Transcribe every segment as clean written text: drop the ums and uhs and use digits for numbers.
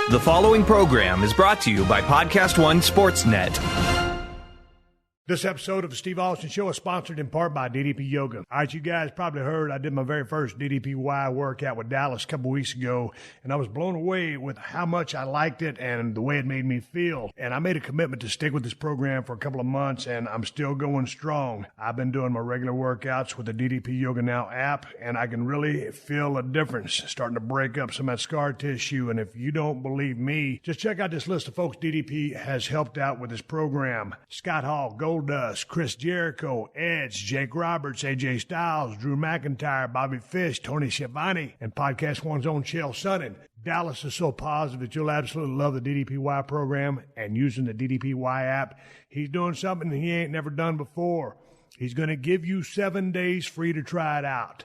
The following program is brought to you by PodcastOne Sportsnet. This episode of the Steve Austin Show is sponsored in part by DDP Yoga. All right, you guys probably heard I did my very first DDPY workout with Dallas a couple weeks ago, and I was blown away with how much I liked it and the way it made me feel. And I made a commitment to stick with this program for a couple of months, and I'm still going strong. I've been doing my regular workouts with the DDP Yoga Now app, and I can really feel a difference, starting to break up some of that scar tissue. And if you don't believe me, just check out this list of folks DDP has helped out with this program. Scott Hall, Goldust, Chris Jericho, Edge, Jake Roberts, AJ Styles, Drew McIntyre, Bobby Fish, Tony Schiavone, and Podcast One's own Chael Sonnen. Dallas is so positive that you'll absolutely love the DDPY program, and using the DDPY app, he's doing something he ain't never done before. He's going to give you 7 days free to try it out.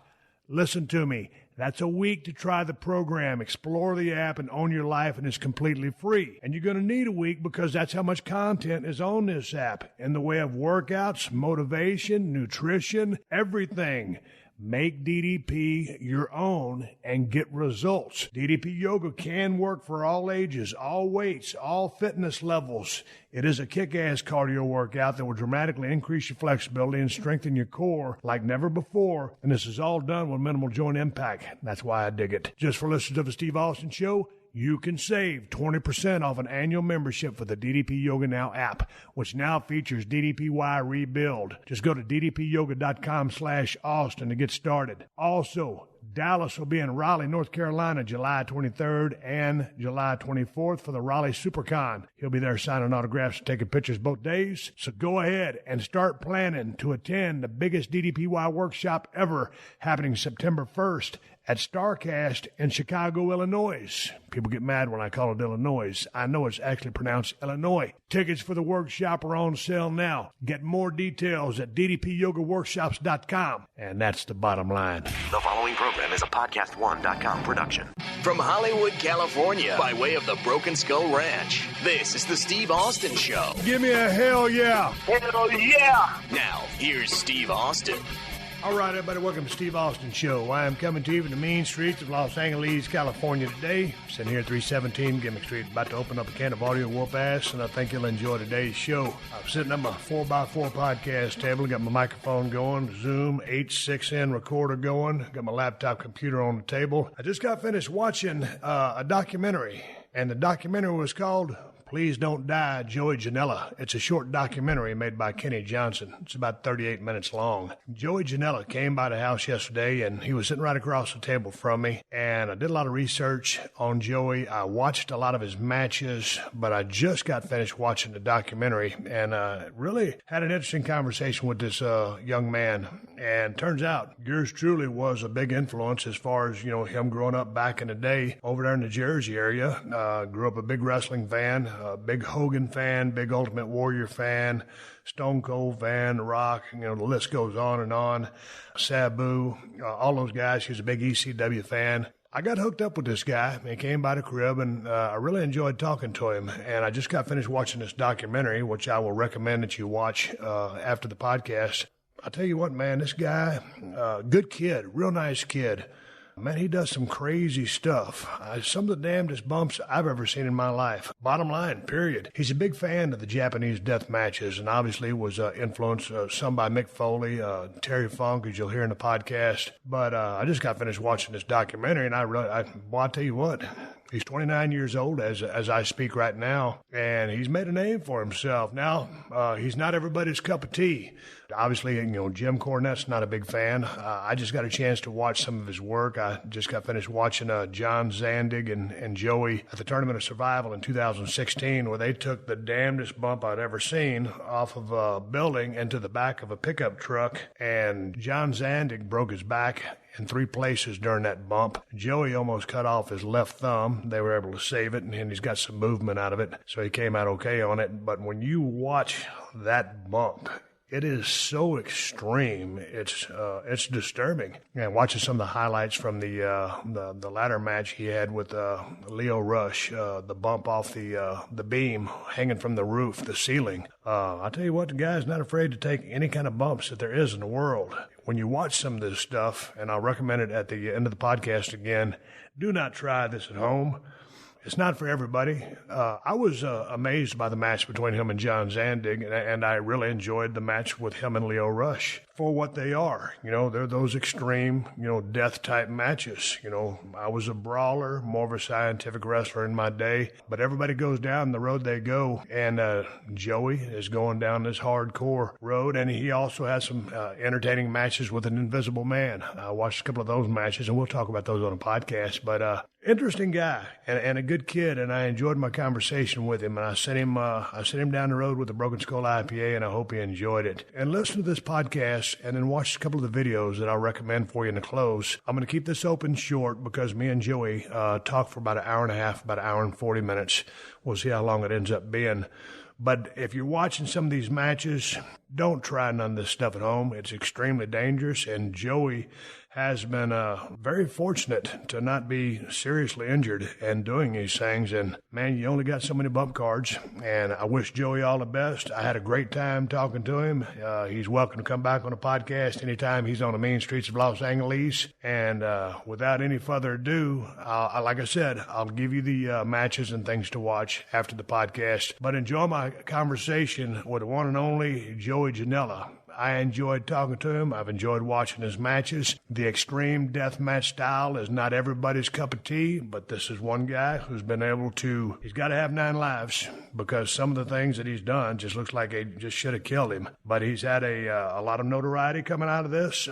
Listen to me. That's a week to try the program, explore the app, and own your life, and it's completely free. And you're going to need a week because that's how much content is on this app in the way of workouts, motivation, nutrition, everything. Make DDP your own and get results. DDP Yoga can work for all ages, all weights, all fitness levels. It is a kick-ass cardio workout that will dramatically increase your flexibility and strengthen your core like never before. And this is all done with minimal joint impact. That's why I dig it. Just for listeners of the Steve Austin Show, you can save 20% off an annual membership for the DDP Yoga Now app, which now features DDPY Rebuild. Just go to ddpyoga.com/Austin to get started. Also, Dallas will be in Raleigh, North Carolina, July 23rd and July 24th for the Raleigh SuperCon. He'll be there signing autographs and taking pictures both days. So go ahead and start planning to attend the biggest DDPY workshop ever, happening September 1st at StarCast in Chicago, Illinois. People get mad when I call it Illinois. I know it's actually pronounced Illinois. Tickets for the workshop are on sale now. Get more details at ddpyogaworkshops.com. And that's the bottom line. The following program is a PodcastOne.com production. From Hollywood, California, by way of the Broken Skull Ranch, this is the Steve Austin Show. Give me a hell yeah. Hell yeah. Now, here's Steve Austin. All right, everybody, welcome to Steve Austin Show. I am coming to you from the mean streets of Los Angeles, California today. Sitting here at 317 Gimmick Street, about to open up a can of audio whoop ass, and I think you'll enjoy today's show. I'm sitting at my 4x4 podcast table, got my microphone going, Zoom, H6N recorder going, got my laptop computer on the table. I just got finished watching a documentary, and the documentary was called Please Don't Die, Joey Janela. It's a short documentary made by Kenny Johnson. It's about 38 minutes long. Joey Janela came by the house yesterday, and he was sitting right across the table from me, and I did a lot of research on Joey. I watched a lot of his matches, but I just got finished watching the documentary, and really had an interesting conversation with this young man. And turns out yours truly was a big influence as far as, him growing up back in the day over there in the Jersey area. Grew up a big wrestling fan, a big Hogan fan, big Ultimate Warrior fan, Stone Cold fan, The Rock, the list goes on and on. Sabu, all those guys. He was a big ECW fan. I got hooked up with this guy. He came by the crib, and I really enjoyed talking to him. And I just got finished watching this documentary, which I will recommend that you watch after the podcast. I tell you what, man, this guy, good kid, real nice kid. Man, he does some crazy stuff. Some of the damnedest bumps I've ever seen in my life. Bottom line, period. He's a big fan of the Japanese death matches, and obviously was influenced some by Mick Foley, Terry Funk, as you'll hear in the podcast. But I just got finished watching this documentary, and I'll tell you what. He's 29 years old as I speak right now, and he's made a name for himself. Now, he's not everybody's cup of tea. Obviously, Jim Cornette's not a big fan. I just got a chance to watch some of his work. I just got finished watching John Zandig and Joey at the Tournament of Survival in 2016, where they took the damnedest bump I'd ever seen off of a building into the back of a pickup truck, and John Zandig broke his back in 3 places during that bump. Joey almost cut off his left thumb. They were able to save it, and he's got some movement out of it, so he came out okay on it. But when you watch that bump, it is so extreme. It's disturbing. And watching some of the highlights from the ladder match he had with Leo Rush, the bump off the beam hanging from the roof, the ceiling. I tell you what, the guy's not afraid to take any kind of bumps that there is in the world. When you watch some of this stuff, and I'll recommend it at the end of the podcast again, do not try this at home. It's not for everybody. I was amazed by the match between him and John Zandig, and I really enjoyed the match with him and Leo Rush for what they are. They're those extreme, death-type matches. I was a brawler, more of a scientific wrestler in my day, but everybody goes down the road they go, and Joey is going down this hardcore road, and he also has some entertaining matches with an Invisible Man. I watched a couple of those matches, and we'll talk about those on a podcast, but interesting guy and a good kid, and I enjoyed my conversation with him, and I sent him down the road with the Broken Skull IPA, and I hope he enjoyed it. And listen to this podcast, and then watch a couple of the videos that I'll recommend for you in the close. I'm going to keep this open short because me and Joey talk for about an hour and a half, about an hour and 40 minutes. We'll see how long it ends up being. But if you're watching some of these matches, don't try none of this stuff at home. It's extremely dangerous, and Joey has been very fortunate to not be seriously injured and doing these things. And, man, you only got so many bump cards, and I wish Joey all the best. I had a great time talking to him. He's welcome to come back on the podcast anytime he's on the mean streets of Los Angeles. And without any further ado, like I said, I'll give you the matches and things to watch after the podcast. But enjoy my conversation with the one and only Joey Janela. I enjoyed talking to him. I've enjoyed watching his matches. The extreme deathmatch style is not everybody's cup of tea, but this is one guy who's been able to, he's got to have 9 lives because some of the things that he's done just looks like they just should have killed him. But he's had a lot of notoriety coming out of this,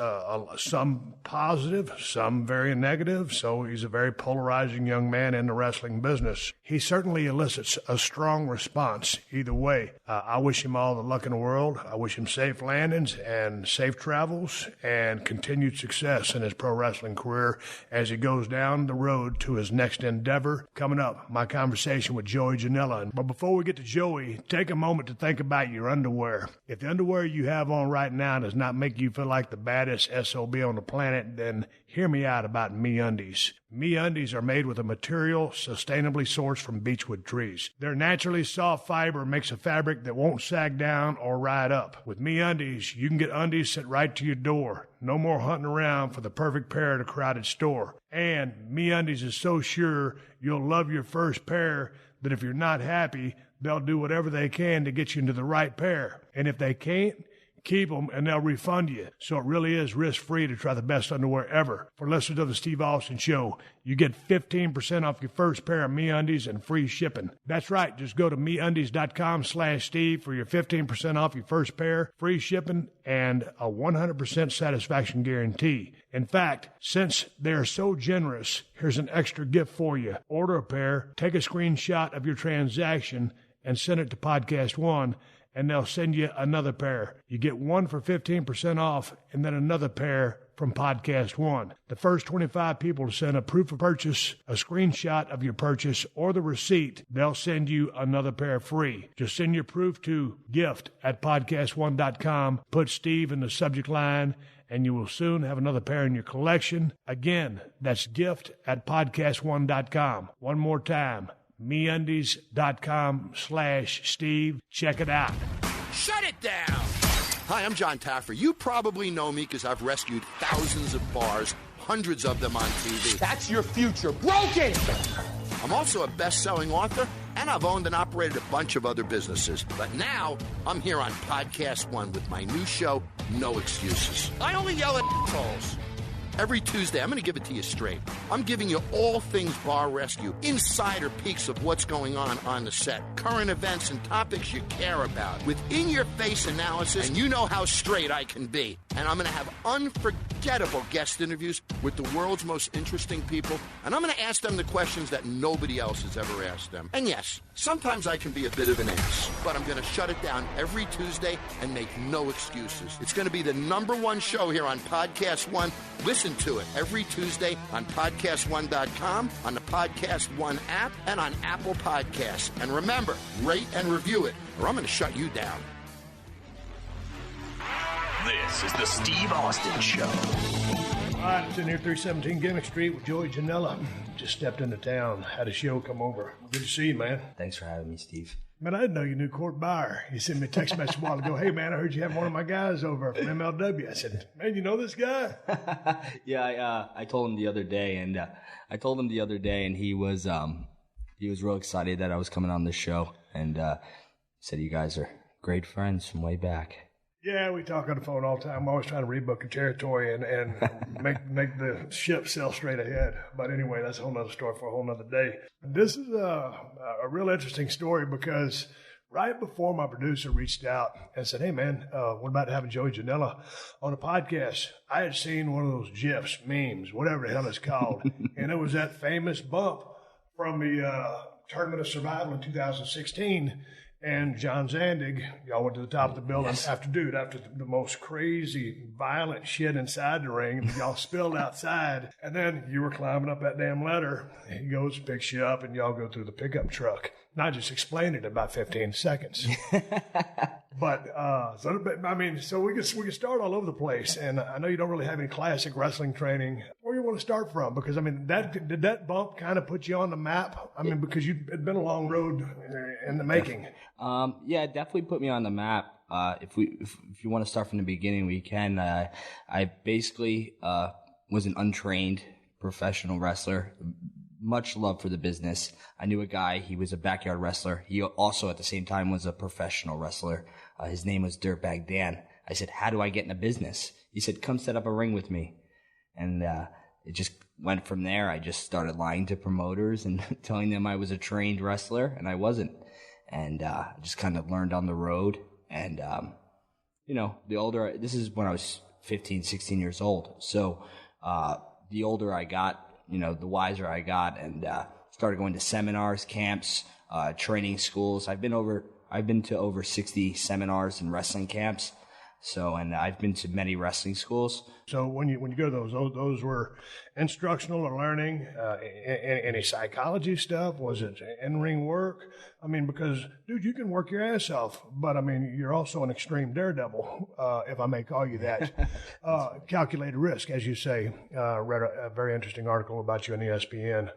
some positive, some very negative. So he's a very polarizing young man in the wrestling business. He certainly elicits a strong response either way. I wish him all the luck in the world. I wish him safe landings and safe travels and continued success in his pro wrestling career as he goes down the road to his next endeavor. Coming up, my conversation with Joey Janela. But before we get to Joey, take a moment to think about your underwear. If the underwear you have on right now does not make you feel like the baddest SOB on the planet, then hear me out about MeUndies. MeUndies are made with a material sustainably sourced from beechwood trees. Their naturally soft fiber makes a fabric that won't sag down or ride up. With MeUndies, you can get undies sent right to your door. No more hunting around for the perfect pair at a crowded store. And MeUndies is so sure you'll love your first pair that if you're not happy, they'll do whatever they can to get you into the right pair. And if they can't, keep them and they'll refund you. So it really is risk-free to try the best underwear ever. For listeners of the Steve Austin Show, you get 15% off your first pair of MeUndies and free shipping. That's right. Just go to MeUndies.com/Steve for your 15% off your first pair, free shipping, and a 100% satisfaction guarantee. In fact, since they're so generous, here's an extra gift for you. Order a pair, take a screenshot of your transaction, and send it to PodcastOne, and they'll send you another pair. You get one for 15% off and then another pair from PodcastOne. The first 25 people to send a proof of purchase, a screenshot of your purchase, or the receipt, they'll send you another pair free. Just send your proof to gift@podcastone.com, put Steve in the subject line, and you will soon have another pair in your collection. Again, that's gift@podcastone.com. One more time. MeUndies.com/Steve. Check it out. Shut it down! Hi, I'm John Taffer. You probably know me because I've rescued thousands of bars, hundreds of them on TV. That's your future. Broken! I'm also a best-selling author, and I've owned and operated a bunch of other businesses. But now, I'm here on Podcast One with my new show, No Excuses. I only yell at assholes. Every Tuesday, I'm going to give it to you straight. I'm giving you all things bar rescue, insider peeks of what's going on the set, current events and topics you care about, with in-your-face analysis, and you know how straight I can be. And I'm going to have unforgettable guest interviews with the world's most interesting people, and I'm going to ask them the questions that nobody else has ever asked them. And yes, sometimes I can be a bit of an ass, but I'm going to shut it down every Tuesday and make no excuses. It's going to be the #1 show here on Podcast One. Listen to it every Tuesday on PodcastOne.com, on the Podcast One app, and on Apple Podcasts. And remember, rate and review it, or I'm going to shut you down. This is the Steve Austin Show. All right, it's in here 317 Gimmick Street with Joey Janela. Just stepped into town, had a show come over. Good to see you, man. Thanks for having me, Steve. Man, I didn't know you knew Court Byer. He sent me a text message a while ago. Hey, man, I heard you have one of my guys over from MLW. I said, man, you know this guy? Yeah, I told him the other day, and he was He was real excited that I was coming on the show, and said you guys are great friends from way back. Yeah, we talk on the phone all the time. I'm always trying to rebook a territory and make the ship sail straight ahead. But anyway, that's a whole nother story for a whole nother day. This is a real interesting story because right before my producer reached out and said, hey, man, what about having Joey Janela on a podcast? I had seen one of those GIFs, memes, whatever the hell it's called. And it was that famous bump from the Tournament of Survival in 2016. And John Zandig, y'all went to the top of the building after the most crazy, violent shit inside the ring, and y'all spilled outside. And then you were climbing up that damn ladder. He goes, picks you up, and y'all go through the pickup truck. And I just explained it in about 15 seconds. So we can start all over the place. And I know you don't really have any classic wrestling training. Where you want to start from? Because, did that bump kind of put you on the map? Because it'd been a long road in the making. Yeah, it definitely put me on the map. If you want to start from the beginning, we can. I basically was an untrained professional wrestler. Much love for the business. I knew a guy. He was a backyard wrestler. He also, at the same time, was a professional wrestler. His name was Dirtbag Dan. I said, how do I get in the business? He said, come set up a ring with me. And it just went from there. I just started lying to promoters and telling them I was a trained wrestler, and I wasn't. And just kind of learned on the road. And, the older, this is when I was 15, 16 years old. So the older I got, the wiser I got, and started going to seminars, camps, training schools. I've been to over 60 seminars and wrestling camps. So, and I've been to many wrestling schools. So when you go to those were instructional or learning, any psychology stuff? Was it in-ring work? Because, dude, you can work your ass off, but, you're also an extreme daredevil, if I may call you that. Calculated risk, as you say. Read a very interesting article about you on ESPN.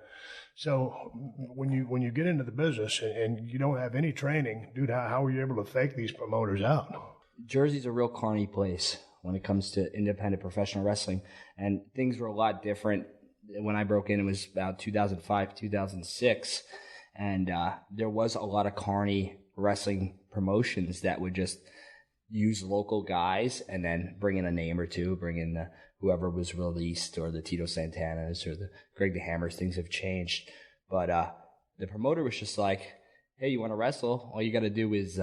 So when you get into the business and you don't have any training, dude, how were you able to fake these promoters out? Jersey's a real carny place when it comes to independent professional wrestling, and things were a lot different. When I broke in, it was about 2005, 2006, and there was a lot of carny wrestling promotions that would just use local guys and then bring in a name or two, bring in whoever was released, or the Tito Santanas or the Greg the Hammers. Things have changed, but the promoter was just like, hey, you want to wrestle? All you got to do is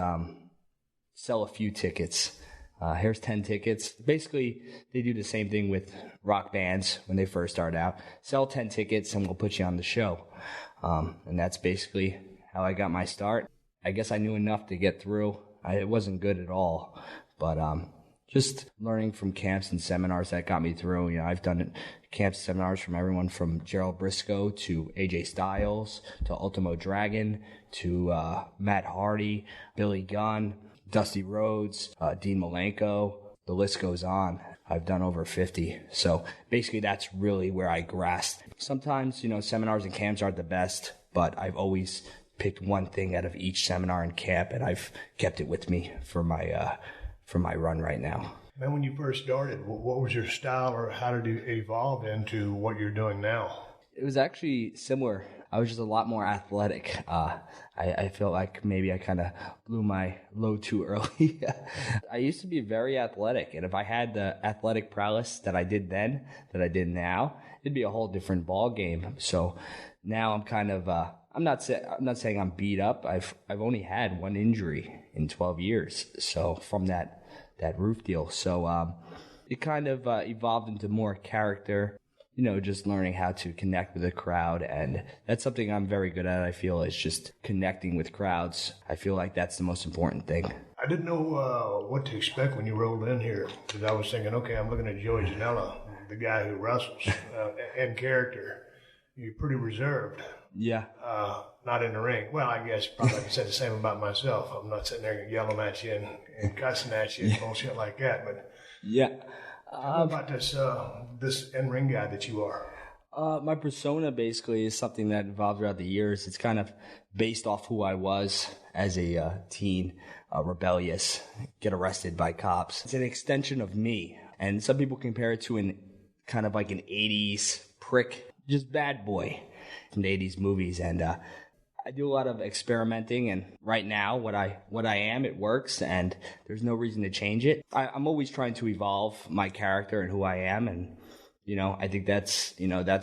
sell a few tickets. Here's 10 tickets. Basically, they do the same thing with rock bands when they first start out. Sell 10 tickets and we'll put you on the show. And that's basically how I got my start. I guess I knew enough to get through. It wasn't good at all, but just learning from camps and seminars that got me through. I've done camps and seminars from everyone from Gerald Brisco to AJ Styles to Ultimo Dragon to Matt Hardy, Billy Gunn, Dusty Rhodes, Dean Malenko, the list goes on. I've done over 50. So basically that's really where I grasped. Sometimes, seminars and camps aren't the best, but I've always picked one thing out of each seminar and camp, and I've kept it with me for my run right now. Man, when you first started, what was your style, or how did you evolve into what you're doing now? It was actually similar. I was just a lot more athletic. I felt like maybe I kind of blew my load too early. I used to be very athletic, and if I had the athletic prowess that I did then, that I did now, it'd be a whole different ball game. So now I'm kind of, I'm not saying I'm beat up. I've only had one injury in 12 years. So from that roof deal. So it kind of evolved into more character. Just learning how to connect with the crowd. And that's something I'm very good at, I feel, is just connecting with crowds. I feel like that's the most important thing. I didn't know what to expect when you rolled in here, because I was thinking, okay, I'm looking at Joey Janela, the guy who wrestles, in character. You're pretty reserved. Yeah. Not in the ring. Well, I guess probably I can say the same about myself. I'm not sitting there yelling at you and cussing at you and bullshit like that. But yeah. Tell me about this in-ring guy that you are. My persona basically is something that evolved throughout the years. It's kind of based off who I was as a teen, rebellious, get arrested by cops. It's an extension of me. And some people compare it to an 80s prick, just bad boy from the 80s movies. And I do a lot of experimenting, and right now, what I am, it works, and there's no reason to change it. I'm always trying to evolve my character and who I am, and I think that's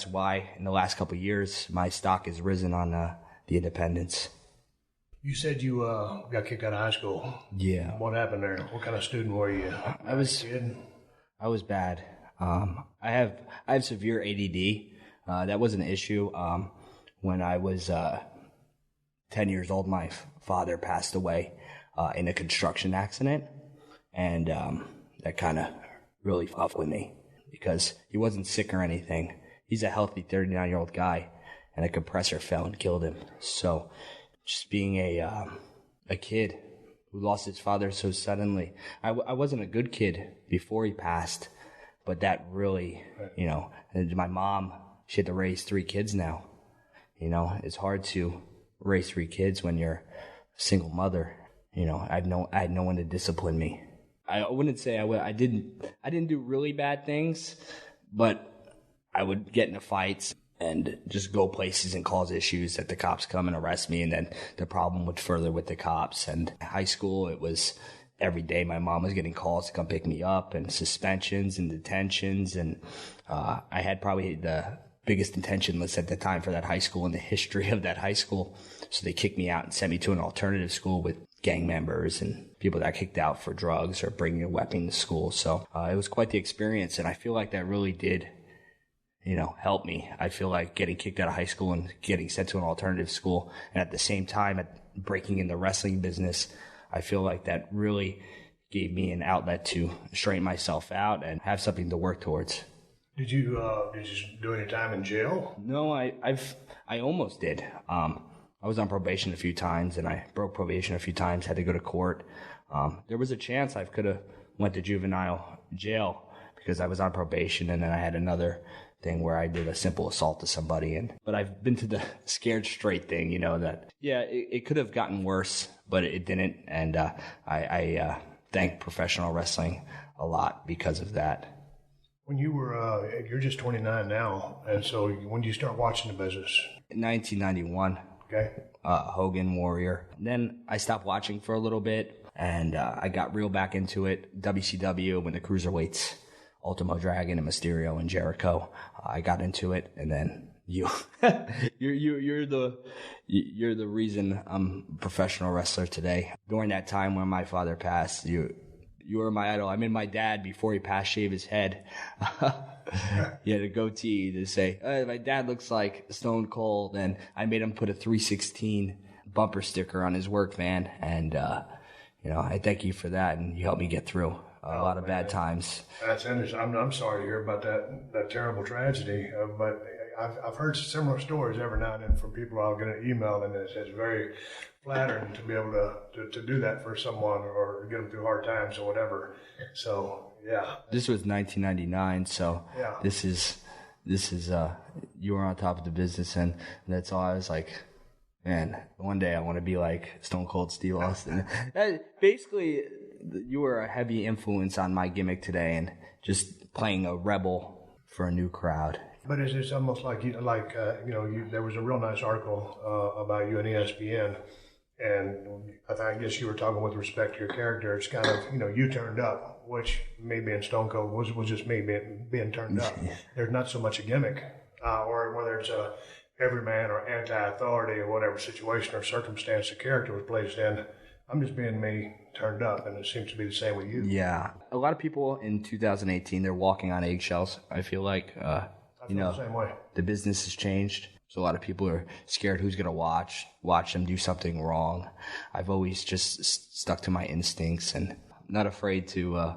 why in the last couple of years my stock has risen on the independents. You said you got kicked out of high school. Yeah. What happened there? What kind of student were you? I was bad. I have severe ADD. That was an issue. When I was 10 years old, my father passed away in a construction accident, and that kind of really fucked with me because he wasn't sick or anything. He's a healthy 39-year-old guy, and a compressor fell and killed him. So just being a kid who lost his father so suddenly, I wasn't a good kid before he passed, but that really, and my mom, she had to raise 3 kids now. It's hard to raise 3 kids when you're a single mother. I had no one to discipline me. I wouldn't say I didn't do really bad things, but I would get into fights and just go places and cause issues that the cops come and arrest me, and then the problem would further with the cops. And high school, it was every day my mom was getting calls to come pick me up, and suspensions and detentions, and I had probably the biggest detention list at the time for that high school in the history of that high school. So they kicked me out and sent me to an alternative school with gang members and people that got kicked out for drugs or bringing a weapon to school. So it was quite the experience, and I feel like that really did, help me. I feel like getting kicked out of high school and getting sent to an alternative school, and at the same time breaking in the wrestling business, I feel like that really gave me an outlet to straighten myself out and have something to work towards. Did you do any time in jail? No, I almost did. I was on probation a few times, and I broke probation a few times, had to go to court. There was a chance I could have went to juvenile jail because I was on probation, and then I had another thing where I did a simple assault to somebody. But I've been to the scared straight thing, it could have gotten worse, but it didn't. And I thank professional wrestling a lot because of that. When you were, you're just 29 now, and so when did you start watching the business? 1991. Okay. Hogan, Warrior. Then I stopped watching for a little bit, and I got real back into it. WCW, when the cruiserweights, Ultimo Dragon and Mysterio and Jericho, I got into it, and then you're the reason I'm a professional wrestler today. During that time when my father passed, you were my idol. I made my dad, before he passed, shave his head. He had a goatee to say, my dad looks like Stone Cold. And I made him put a 316 bumper sticker on his work van. And, I thank you for that. And you helped me get through a lot of bad times. That's interesting. I'm sorry to hear about that terrible tragedy. But I've heard similar stories every now and then from people I'll get an email, and it's very flattering to be able to do that for someone or get them through hard times or whatever. So, yeah. This was 1999, so yeah. This is you were on top of the business, and that's all. I was like, man, one day I want to be like Stone Cold Steve Austin. Basically, you were a heavy influence on my gimmick today, and just playing a rebel for a new crowd. But it's almost like there was a real nice article about you on ESPN, and I guess you were talking with respect to your character. It's kind of, you turned up, which me being Stone Cold was just me being turned up. There's not so much a gimmick, or whether it's a everyman or anti-authority or whatever situation or circumstance the character was placed in. I'm just being me turned up, and it seems to be the same with you. Yeah. A lot of people in 2018, they're walking on eggshells, I feel like. I feel the same way. The business has changed, so a lot of people are scared who's going to watch them do something wrong. I've always just stuck to my instincts and not afraid to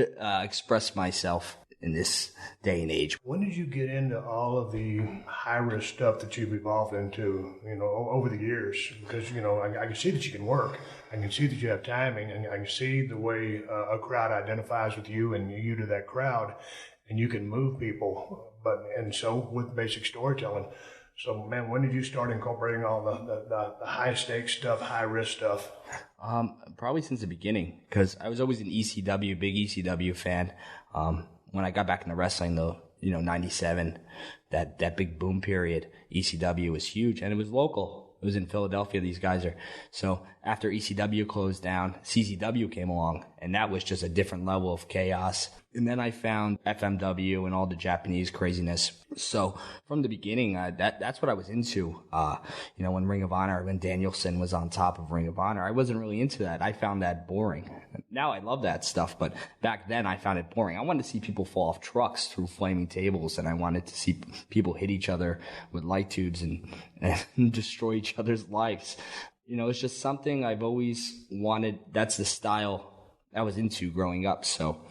express myself in this day and age. When did you get into all of the high-risk stuff that you've evolved into, over the years? Because, I can see that you can work. I can see that you have timing, and I can see the way a crowd identifies with you and you to that crowd, and you can move people. And so with basic storytelling. So, man, when did you start incorporating all the high-stakes stuff, high-risk stuff? Probably since the beginning, because I was always an ECW, big ECW fan. When I got back into wrestling, though, 97, that big boom period, ECW was huge, and it was local. It was in Philadelphia. These guys are. So after ECW closed down, CZW came along, and that was just a different level of chaos. And then I found FMW and all the Japanese craziness. So from the beginning, that's what I was into. When Ring of Honor, when Danielson was on top of Ring of Honor, I wasn't really into that. I found that boring. Now I love that stuff, but back then I found it boring. I wanted to see people fall off trucks through flaming tables, and I wanted to see people hit each other with light tubes and destroy each other's lives. It's just something I've always wanted. That's the style I was into growing up. So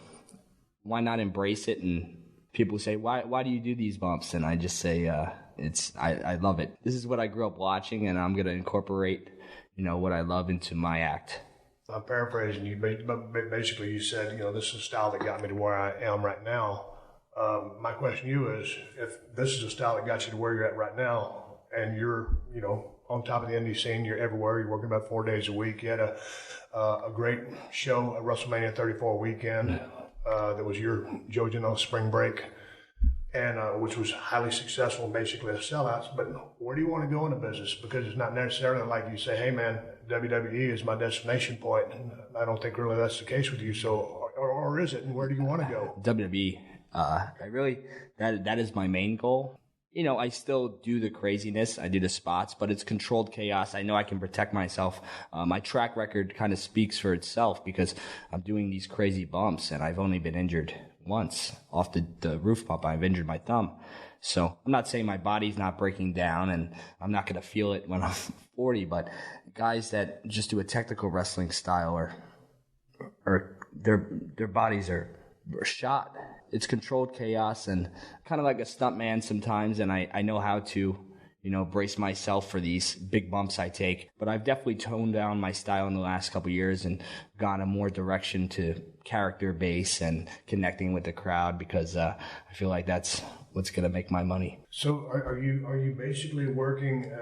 why not embrace it? And people say, why do you do these bumps? And I just say, I love it. This is what I grew up watching, and I'm going to incorporate, what I love into my act. I'm paraphrasing you, but basically you said, this is a style that got me to where I am right now. My question to you is, if this is a style that got you to where you're at right now, and you're, on top of the indie scene, you're everywhere, you're working about 4 days a week, you had a great show at WrestleMania 34 weekend, that was your Joey Janela spring break, and which was highly successful, basically a sellout. But where do you want to go in the business? Because it's not necessarily like you say, hey man, WWE is my destination point. And I don't think really that's the case with you. So, or is it? And where do you want to go? WWE. That is my main goal. I still do the craziness. I do the spots, but it's controlled chaos. I know I can protect myself. My track record kind of speaks for itself because I'm doing these crazy bumps, and I've only been injured once off the roof bump. I've injured my thumb. So I'm not saying my body's not breaking down and I'm not going to feel it when I'm 40, but guys that just do a technical wrestling style or their bodies are shot. It's controlled chaos and kind of like a stunt man sometimes, and I know how to, brace myself for these big bumps I take. But I've definitely toned down my style in the last couple of years and gone a more direction to character base and connecting with the crowd because I feel like that's what's going to make my money. So are you basically working,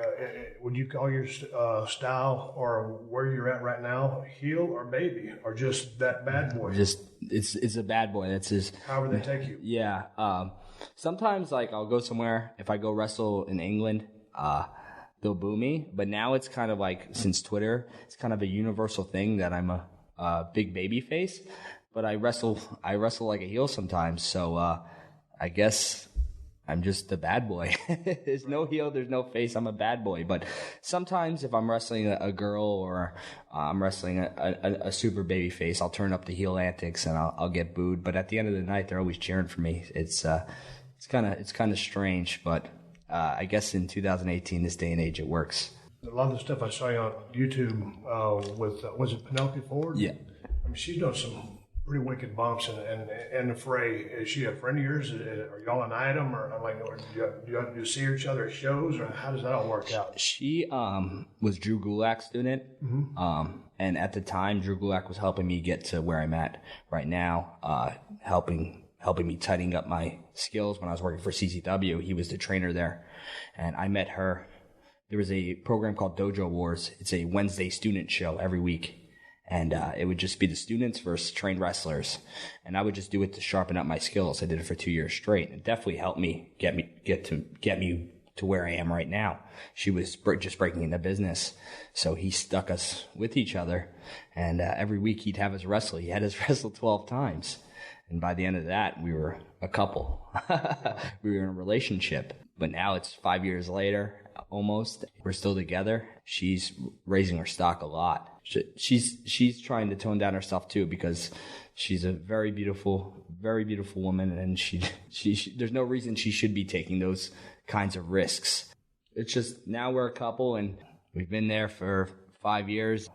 would you call your style or where you're at right now heel or baby or just that bad boy? It's a bad boy. That's his. However they take you. Yeah. Sometimes I'll go somewhere. If I go wrestle in England, they'll boo me. But now it's kind of like, since Twitter, it's kind of a universal thing that I'm a big baby face. But I wrestle like a heel sometimes. So I guess I'm just the bad boy. There's no heel, there's no face. I'm a bad boy. But sometimes if I'm wrestling a girl or I'm wrestling a super baby face, I'll turn up the heel antics and I'll get booed. But at the end of the night, they're always cheering for me. It's kind of strange, but I guess in 2018, this day and age, it works. A lot of the stuff I saw you on YouTube with was it Penelope Ford? Yeah. I mean, she's done some pretty wicked bumps and the fray. Is she a friend of yours? Are y'all an item, or do you see each other at shows, or how does that all work out? She was Drew Gulak's student, and at the time, Drew Gulak was helping me get to where I'm at right now, helping me tidying up my skills when I was working for CCW. He was the trainer there, and I met her. There was a program called Dojo Wars. It's a Wednesday student show every week. And it would just be the students versus trained wrestlers. And I would just do it to sharpen up my skills. I did it for 2 years straight. It definitely helped me get me to where I am right now. She was just breaking into business. So he stuck us with each other. And every week he'd have us wrestle. He had us wrestle 12 times. And by the end of that, we were a couple. We were in a relationship. But now it's 5 years later, almost. We're still together. She's raising her stock a lot. She's trying to tone down herself too, because she's a very beautiful woman, and she there's no reason she should be taking those kinds of risks. It's just now we're a couple and we've been there for 5 years.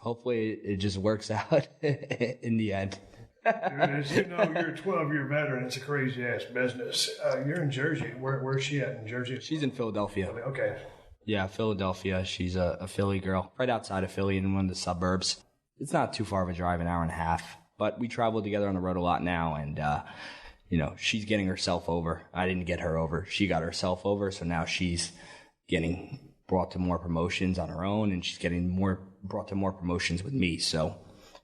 Hopefully it just works out in the end. As you know, you're a 12-year veteran. It's a crazy-ass business. You're in Jersey. Where's she at in Jersey? She's in Philadelphia. Okay. Yeah, Philadelphia. She's a Philly girl, right outside of Philly in one of the suburbs. It's not too far of a drive, an hour and a half. But we travel together on the road a lot now, and, she's getting herself over. I didn't get her over. She got herself over, so now she's getting brought to more promotions on her own, and she's getting brought to more promotions with me. So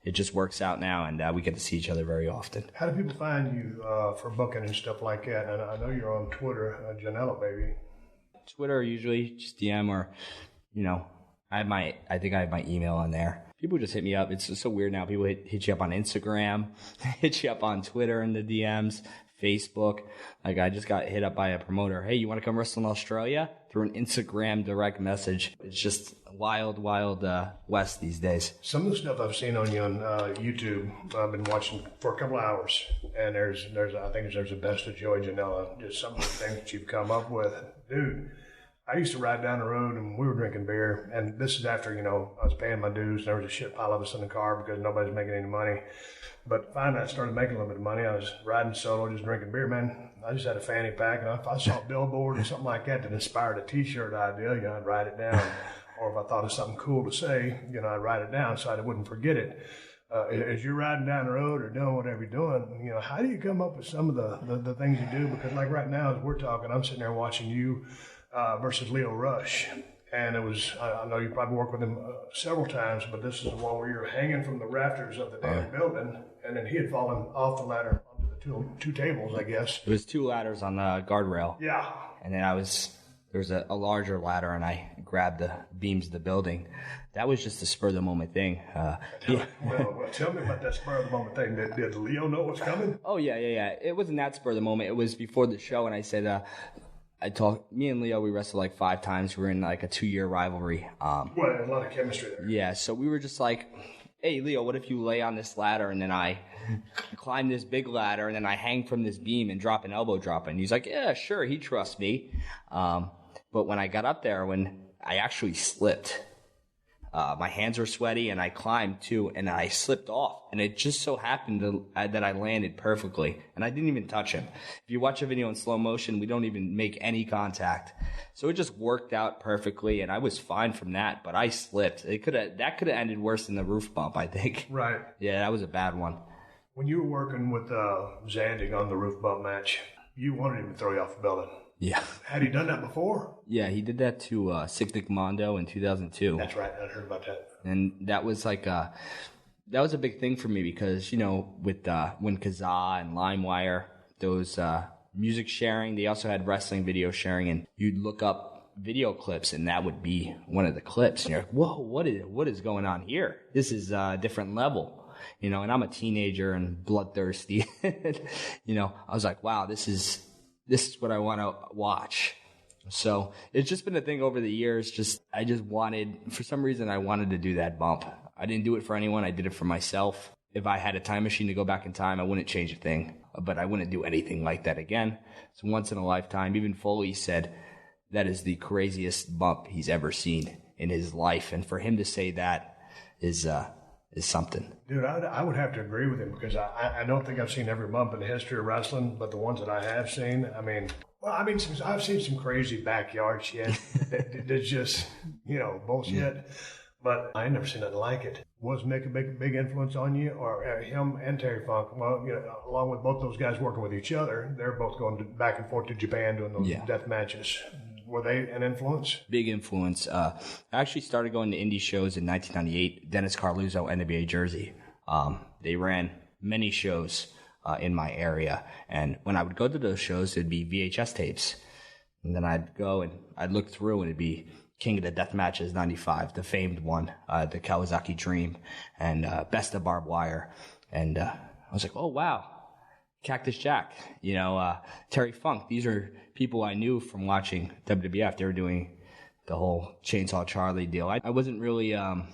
it just works out now, and we get to see each other very often. How do people find you for booking and stuff like that? And I know you're on Twitter, Janela, baby. Twitter, usually just DM, or I think I have my email on there. People just hit me up. It's so weird now. People hit you up on Instagram, hit you up on Twitter in the DMs, Facebook. Like, I just got hit up by a promoter. Hey, you want to come wrestle in Australia? Through an Instagram direct message. It's just wild west these days. Some of the stuff I've seen on you on YouTube, I've been watching for a couple of hours, and I think there's the best of Joey Janela. Just some of the things that you've come up with, dude. I used to ride down the road and we were drinking beer, and this is after, I was paying my dues, and there was a shit pile of us in the car because nobody's making any money. But finally I started making a little bit of money. I was riding solo, just drinking beer, man. I just had a fanny pack, and if I saw a billboard or something like that inspired a t-shirt idea, I'd write it down. Or if I thought of something cool to say, I'd write it down so I wouldn't forget it. As you're riding down the road or doing whatever you're doing, how do you come up with some of the things you do? Because like right now as we're talking, I'm sitting there watching you versus Leo Rush. And it was, I know you probably worked with him several times, but this is the one where you're hanging from the rafters of the damn building, and then he had fallen off the ladder onto the two tables, I guess. It was 2 ladders on the guardrail. Yeah. And then there was a larger ladder, and I grabbed the beams of the building. That was just a spur-of-the-moment thing. Well, tell me about that spur-of-the-moment thing. Did Leo know what's coming? Oh, yeah. It wasn't that spur-of-the-moment. It was before the show, and I said, me and Leo, we wrestled like 5 times. We were in like a 2-year rivalry. Well, a lot of chemistry there. Yeah, so we were just like, hey, Leo, what if you lay on this ladder and then I climb this big ladder and then I hang from this beam and drop an elbow drop? And he's like, yeah, sure, he trusts me. But when I got up there, when I actually slipped, my hands were sweaty and I climbed too, and I slipped off. And it just so happened that I landed perfectly, and I didn't even touch him. If you watch a video in slow motion, we don't even make any contact. So it just worked out perfectly, and I was fine from that, but I slipped. That could have ended worse than the roof bump, I think. Right. Yeah, that was a bad one. When you were working with Zandig on the roof bump match, you wanted him to throw you off the building. Yeah. Had he done that before? Yeah, he did that to Sick Mondo in 2002. That's right. I heard about that. And that was like that was a big thing for me because, with when Kazaa and LimeWire, those music sharing, they also had wrestling video sharing, and you'd look up video clips, and that would be one of the clips. And you're like, whoa, what is going on here? This is a different level. And I'm a teenager and bloodthirsty. I was like, wow, this is what I want to watch. So it's just been a thing over the years. For some reason, I wanted to do that bump. I didn't do it for anyone. I did it for myself. If I had a time machine to go back in time, I wouldn't change a thing, but I wouldn't do anything like that again. It's once in a lifetime. Even Foley said that is the craziest bump he's ever seen in his life. And for him to say that is something. Dude, I would have to agree with him because I don't think I've seen every bump in the history of wrestling, but the ones that I have seen, I've seen some crazy backyard shit that's just, bullshit. Yeah. But I ain't never seen nothing like it. Was Mick a big influence on you, or him and Terry Funk? Well, along with both those guys working with each other, they're both going back and forth to Japan doing those death matches. Were they an influence? Big influence. I actually started going to indie shows in 1998. Dennis Carluzzo, NWA Jersey. They ran many shows in my area. And when I would go to those shows, it'd be VHS tapes. And then I'd go and I'd look through, and it'd be King of the Death Matches 95, the famed one, the Kawasaki Dream, and Best of Barbed Wire. And I was like, oh, wow. Cactus Jack, Terry Funk. These are people I knew from watching WWF. They were doing the whole Chainsaw Charlie deal. I wasn't really a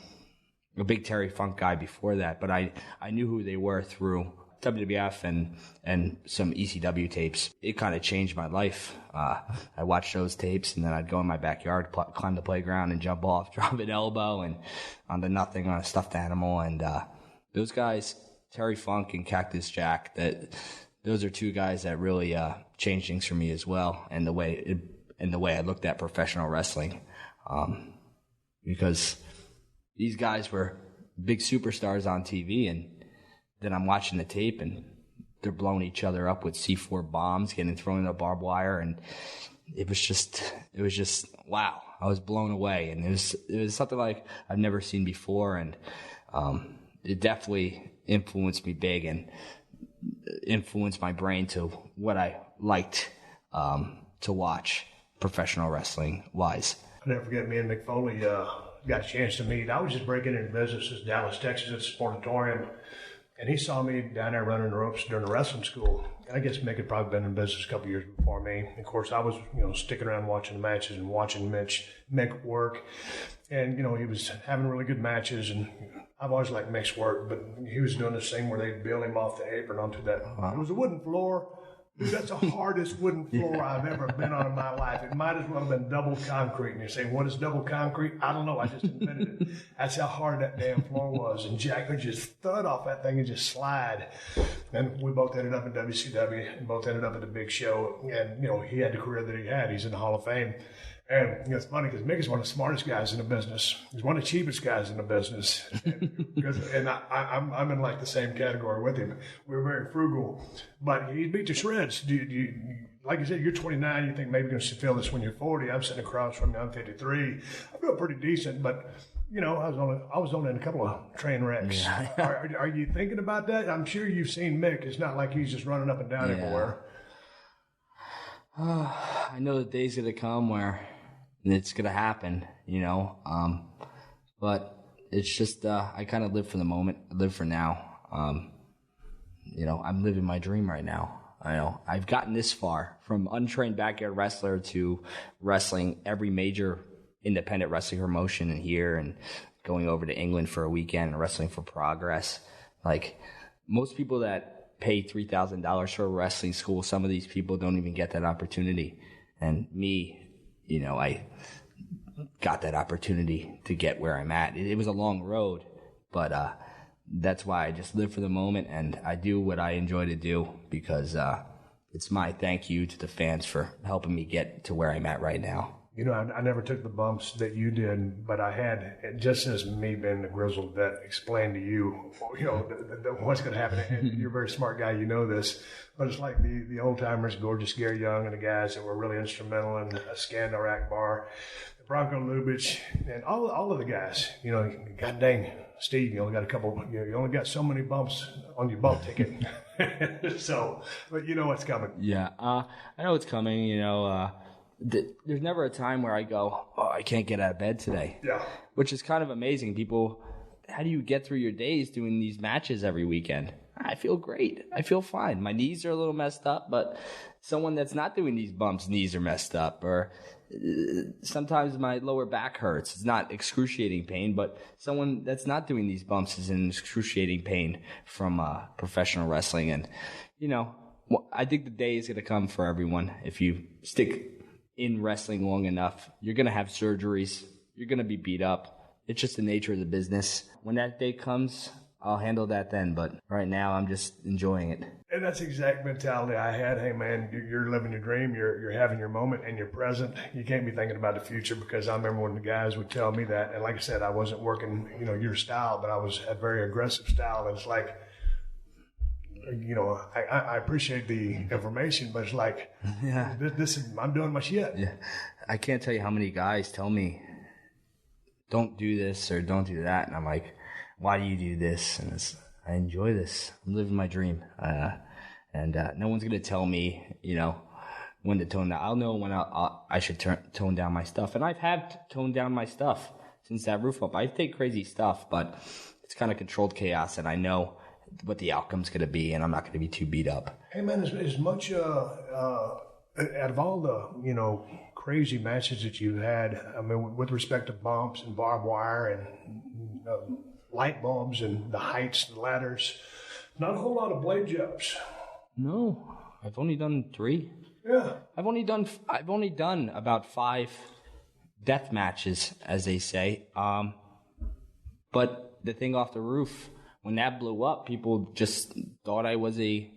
big Terry Funk guy before that, but I knew who they were through WWF and some ECW tapes. It kind of changed my life. I watched those tapes, and then I'd go in my backyard, climb the playground, and jump off, drop an elbow, and onto nothing on a stuffed animal. And those guys, Terry Funk and Cactus Jack, those are 2 guys that really changed things for me as well, and the way I looked at professional wrestling, because these guys were big superstars on TV, and then I'm watching the tape, and they're blowing each other up with C4 bombs, getting thrown in the barbed wire, and it was just wow! I was blown away, and it was something like I've never seen before, and it definitely influenced me big and influenced my brain to what I liked to watch professional wrestling wise. I'll never forget, me and Mick Foley got a chance to meet. I was just breaking into business in Dallas, Texas at the Sportatorium. And he saw me down there running the ropes during the wrestling school. And I guess Mick had probably been in business a couple years before me. And of course, I was, sticking around watching the matches and watching Mick work. And, he was having really good matches. And I've always liked Mick's work, but he was doing this thing where they'd bail him off the apron onto that. It was a wooden floor. Dude, that's the hardest wooden floor I've ever been on in my life. It might as well have been double concrete. And you say, what is double concrete? I don't know. I just invented it. That's how hard that damn floor was. And Jack would just thud off that thing and just slide. And we both ended up in WCW and both ended up at the big show. And, he had the career that he had. He's in the Hall of Fame. And it's funny because Mick is one of the smartest guys in the business. He's one of the cheapest guys in the business. And I'm in like the same category with him. We're very frugal, but he beat the shreds. Like you said, you're 29. You think maybe you're going to feel this when you're 40. I'm sitting across from you. I'm 53. I feel pretty decent, but I was only in a couple of train wrecks. Yeah. Are you thinking about that? I'm sure you've seen Mick. It's not like he's just running up and down everywhere. I know the day's going to come where it's going to happen, but it's just, I kind of live for the moment. I live for now. I'm living my dream right now. I've gotten this far from untrained backyard wrestler to wrestling every major independent wrestling promotion in here and going over to England for a weekend and wrestling for Progress. Like most people that pay $3,000 for a wrestling school, some of these people don't even get that opportunity. And me, I got that opportunity to get where I'm at. It was a long road, but that's why I just live for the moment and I do what I enjoy to do because it's my thank you to the fans for helping me get to where I'm at right now. I never took the bumps that you did, but I had, just as me being the grizzled vet, explain to you, what's going to happen. And you're a very smart guy, you know this. But it's like the old-timers, Gorgeous Gary Young, and the guys that were really instrumental in Skandar Akbar, Bronco Lubitsch, and all of the guys. God dang, Steve, you only got you only got so many bumps on your bump ticket. So, but you know what's coming. Yeah, I know it's coming, there's never a time where I go, I can't get out of bed today. Yeah. Which is kind of amazing. People, how do you get through your days doing these matches every weekend? I feel great. I feel fine. My knees are a little messed up, but someone that's not doing these bumps, knees are messed up. Or sometimes my lower back hurts. It's not excruciating pain, but someone that's not doing these bumps is in excruciating pain from professional wrestling. And, I think the day is going to come for everyone if you stick in wrestling long enough. You're going to have surgeries. You're going to be beat up. It's just the nature of the business. When that day comes, I'll handle that then. But right now, I'm just enjoying it. And that's the exact mentality I had. Hey, man, you're living your dream. You're having your moment and you're present. You can't be thinking about the future because I remember when the guys would tell me that. And like I said, I wasn't working, your style, but I was a very aggressive style. And it's like, I appreciate the information, but it's like, yeah, I'm doing my shit. Yeah, I can't tell you how many guys tell me, don't do this or don't do that. And I'm like, why do you do this? And I enjoy this. I'm living my dream. And no one's going to tell me, when to tone down. I'll know when I should tone down my stuff. And I've had toned down my stuff since that roof up. I take crazy stuff, but it's kind of controlled chaos. And I know what the outcome's going to be, and I'm not going to be too beat up. Hey, man, as much out of all the, crazy matches that you've had, I mean, with respect to bumps and barbed wire and light bulbs and the heights, the ladders, not a whole lot of blade jumps. No, I've only done 3. Yeah. I've only done about 5 death matches, as they say. But the thing off the roof, when that blew up, people just thought I was a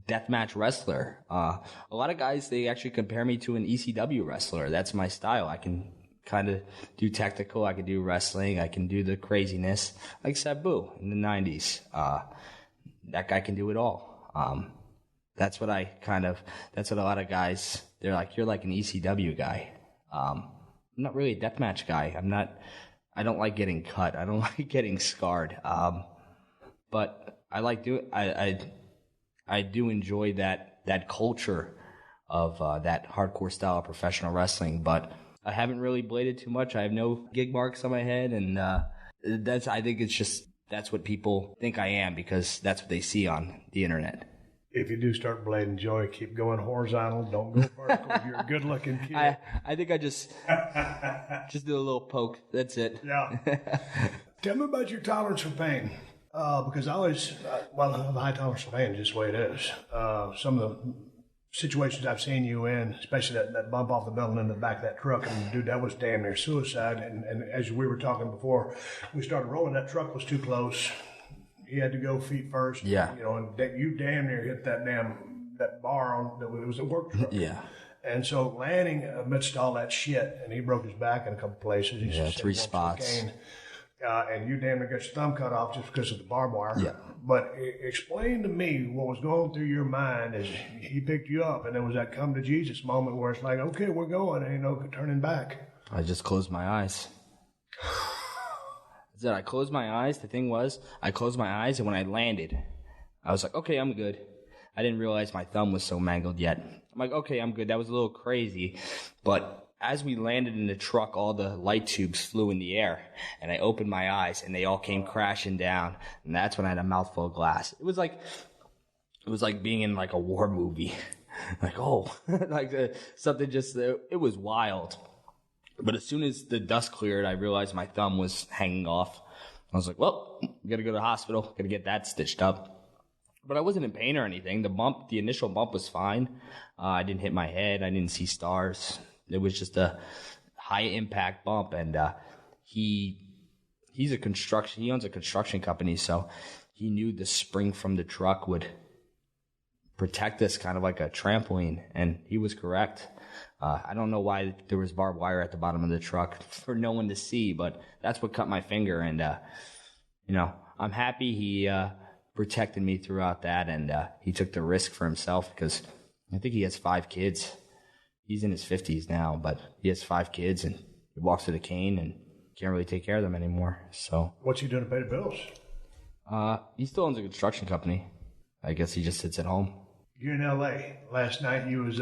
deathmatch wrestler. A lot of guys, they actually compare me to an ECW wrestler. That's my style. I can kind of do technical. I can do wrestling. I can do the craziness like Sabu in the 90s. That guy can do it all. That's what a lot of guys, they're like, you're like an ECW guy. I'm not really a deathmatch guy. I don't like getting cut. I don't like getting scarred. But I like I do enjoy that culture of that hardcore style of professional wrestling. But I haven't really bladed too much. I have no gig marks on my head, and I think it's just that's what people think I am because that's what they see on the internet. If you do start blading, Joey, keep going horizontal. Don't go vertical. You're a good-looking kid. I think I just do a little poke. That's it. Yeah. Tell me about your tolerance for pain. Because I always, I have a high tolerance for pain, just the way it is. Some of the situations I've seen you in, especially that bump off the building in the back of that truck, and dude, that was damn near suicide. And as we were talking before, we started rolling, that truck was too close. He had to go feet first. Yeah. You know, and you damn near hit that bar on, it was a work truck. Yeah. And so landing amidst all that shit, and he broke his back in a couple places. Yeah, 3 spots. And you damn near got your thumb cut off just because of the barbed wire. Yeah. But explain to me what was going through your mind as he picked you up, and there was that come to Jesus moment where it's like, okay, we're going, ain't no turning back. I just closed my eyes. I closed my eyes. The thing was, I closed my eyes, and when I landed, I was like, okay, I'm good. I didn't realize my thumb was so mangled yet. I'm like, okay, I'm good. That was a little crazy, but as we landed in the truck, all the light tubes flew in the air, and I opened my eyes, and they all came crashing down, and that's when I had a mouthful of glass. It was like being in like a war movie, like something just. It was wild, but as soon as the dust cleared, I realized my thumb was hanging off. I was like, well, we gotta go to the hospital, gotta get that stitched up. But I wasn't in pain or anything. The initial bump was fine. I didn't hit my head. I didn't see stars. It was just a high impact bump, and he owns a construction company, so he knew the spring from the truck would protect us kind of like a trampoline, and he was correct. I don't know why there was barbed wire at the bottom of the truck for no one to see, but that's what cut my finger, and I'm happy he protected me throughout that, and he took the risk for himself because I think he has 5 kids. He's in his 50s now, but he has 5 kids, and he walks with a cane and can't really take care of them anymore. So, what's he doing to pay the bills? He still owns a construction company. I guess he just sits at home. You're in L.A. Last night you was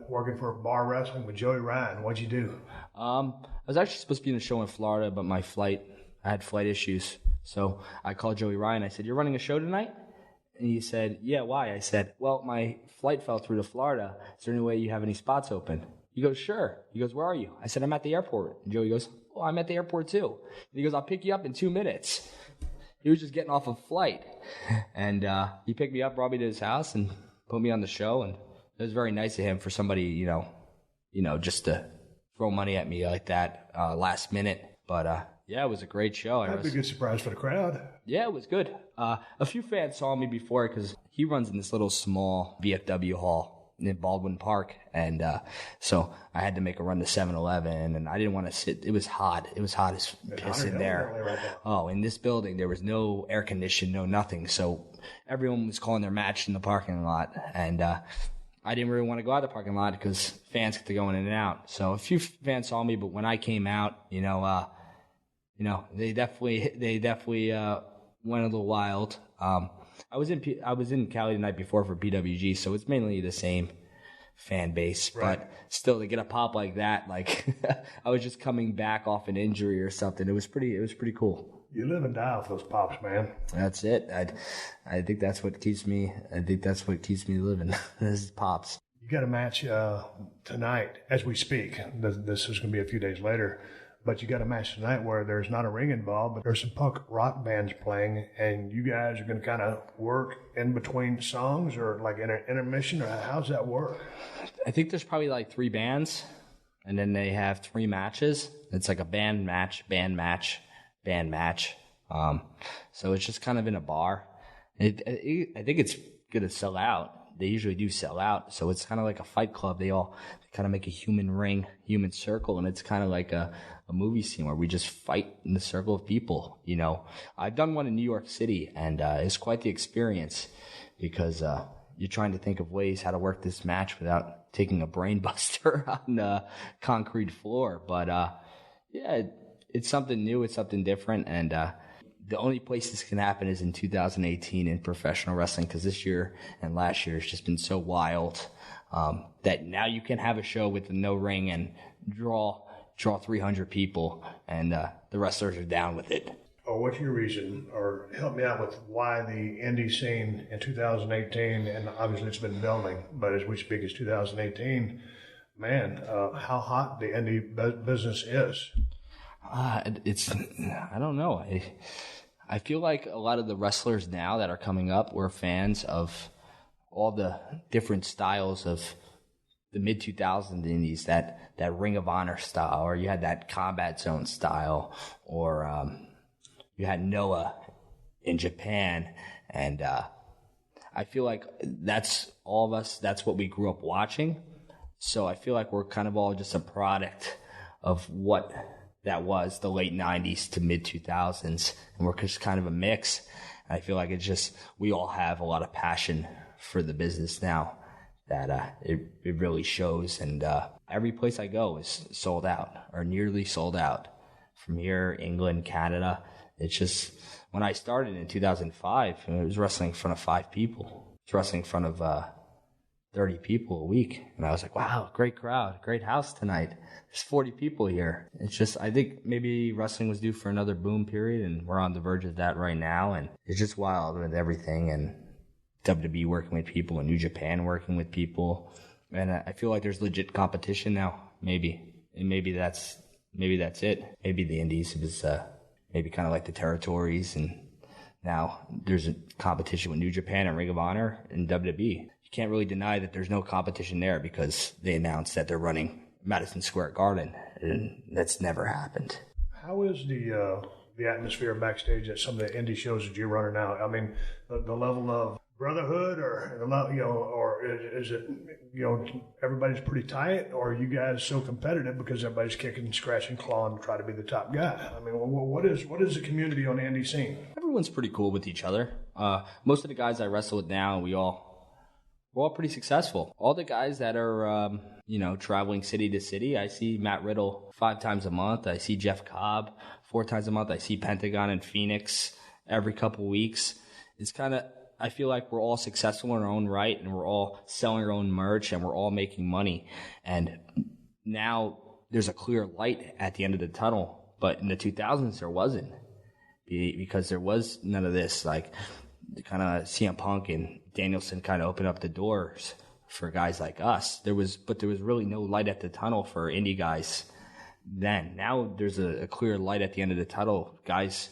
working for bar wrestling with Joey Ryan. What'd you do? I was actually supposed to be in a show in Florida, but I had flight issues. So I called Joey Ryan. I said, you're running a show tonight? And he said, yeah, why? I said, well, my flight fell through to Florida. Is there any way you have any spots open? He goes, sure. He goes, where are you? I said, I'm at the airport. And Joey goes, oh, I'm at the airport too. And he goes, I'll pick you up in 2 minutes. He was just getting off a flight. And he picked me up, brought me to his house, and put me on the show. And it was very nice of him for somebody, just to throw money at me like that last minute. But yeah, it was a great show. That'd be a good surprise for the crowd. Yeah, it was good. A few fans saw me before because he runs in this little small VFW hall in Baldwin Park. And so I had to make a run to 7-Eleven, and I didn't want to sit. It was hot. It was hot as piss in there. Right, oh, in this building, there was no air conditioning, no nothing. So everyone was calling their match in the parking lot. And I didn't really want to go out the parking lot because fans get to go in and out. So a few fans saw me, but when I came out, they definitely went a little wild. I was in Cali the night before for PWG, so it's mainly the same fan base. Right. But still, to get a pop like that, like I was just coming back off an injury or something. It was pretty cool. You live and die with those pops, man. That's it. I think that's what keeps me. I think that's what keeps me living. Is pops. You got a match tonight as we speak. This is going to be a few days later. But you got a match tonight where there's not a ring involved, but there's some punk rock bands playing, and you guys are going to kind of work in between songs or like in an intermission, or how's that work? I think there's probably like 3 bands, and then they have 3 matches. It's like a band match, band match, band match. So it's just kind of in a bar. I think it's going to sell out. They usually do sell out, so it's kind of like a fight club. They kind of make a human ring, human circle, and it's kind of like a movie scene where we just fight in the circle of people. I've done one in New York City, and it's quite the experience because you're trying to think of ways how to work this match without taking a brain buster on the concrete floor. But yeah, it's something new, it's something different, and the only place this can happen is in 2018 in professional wrestling, because this year and last year has just been so wild that now you can have a show with no ring and draw draw 300 people, and the wrestlers are down with it. Or what's your reason, or help me out with why the indie scene in 2018, and obviously it's been building, but as we speak, it's 2018, man, how hot the indie business is. I don't know. I feel like a lot of the wrestlers now that are coming up were fans of all the different styles of the mid-2000s indies, that Ring of Honor style, or you had that Combat Zone style, or you had Noah in Japan, and I feel like that's all of us, that's what we grew up watching. So I feel like we're kind of all just a product of what that was, the late 90s to mid-2000s, and we're just kind of a mix. And I feel like it's just, we all have a lot of passion for the business now that it really shows, and every place I go is sold out, or nearly sold out. From here, England, Canada. It's just, when I started in 2005, I was wrestling in front of 5 people. I was wrestling in front of 30 people a week. And I was like, wow, great crowd, great house tonight. There's 40 people here. It's just, I think maybe wrestling was due for another boom period, and we're on the verge of that right now. And it's just wild with everything, and WWE working with people, and New Japan working with people. And I feel like there's legit competition now, maybe. And maybe that's it. Maybe the indies was maybe kind of like the territories, and now there's a competition with New Japan and Ring of Honor and WWE. You can't really deny that there's no competition there, because they announced that they're running Madison Square Garden, and that's never happened. How is the atmosphere backstage at some of the indie shows that you're running now? I mean, the level of brotherhood, or is it, everybody's pretty tight, or are you guys so competitive because everybody's kicking, scratching, clawing to try to be the top guy? I mean, what is the community on the indie scene? Everyone's pretty cool with each other. Most of the guys I wrestle with now, we're all pretty successful. All the guys that are, traveling city to city, I see Matt Riddle 5 times a month. I see Jeff Cobb 4 times a month. I see Pentagon in Phoenix every couple weeks. It's kind of, I feel like we're all successful in our own right, and we're all selling our own merch, and we're all making money. And now there's a clear light at the end of the tunnel. But in the 2000s, there wasn't, because there was none of this. Like, kind of CM Punk and Danielson kind of opened up the doors for guys like us. There was really no light at the tunnel for indie guys then. Now there's a clear light at the end of the tunnel. Guys,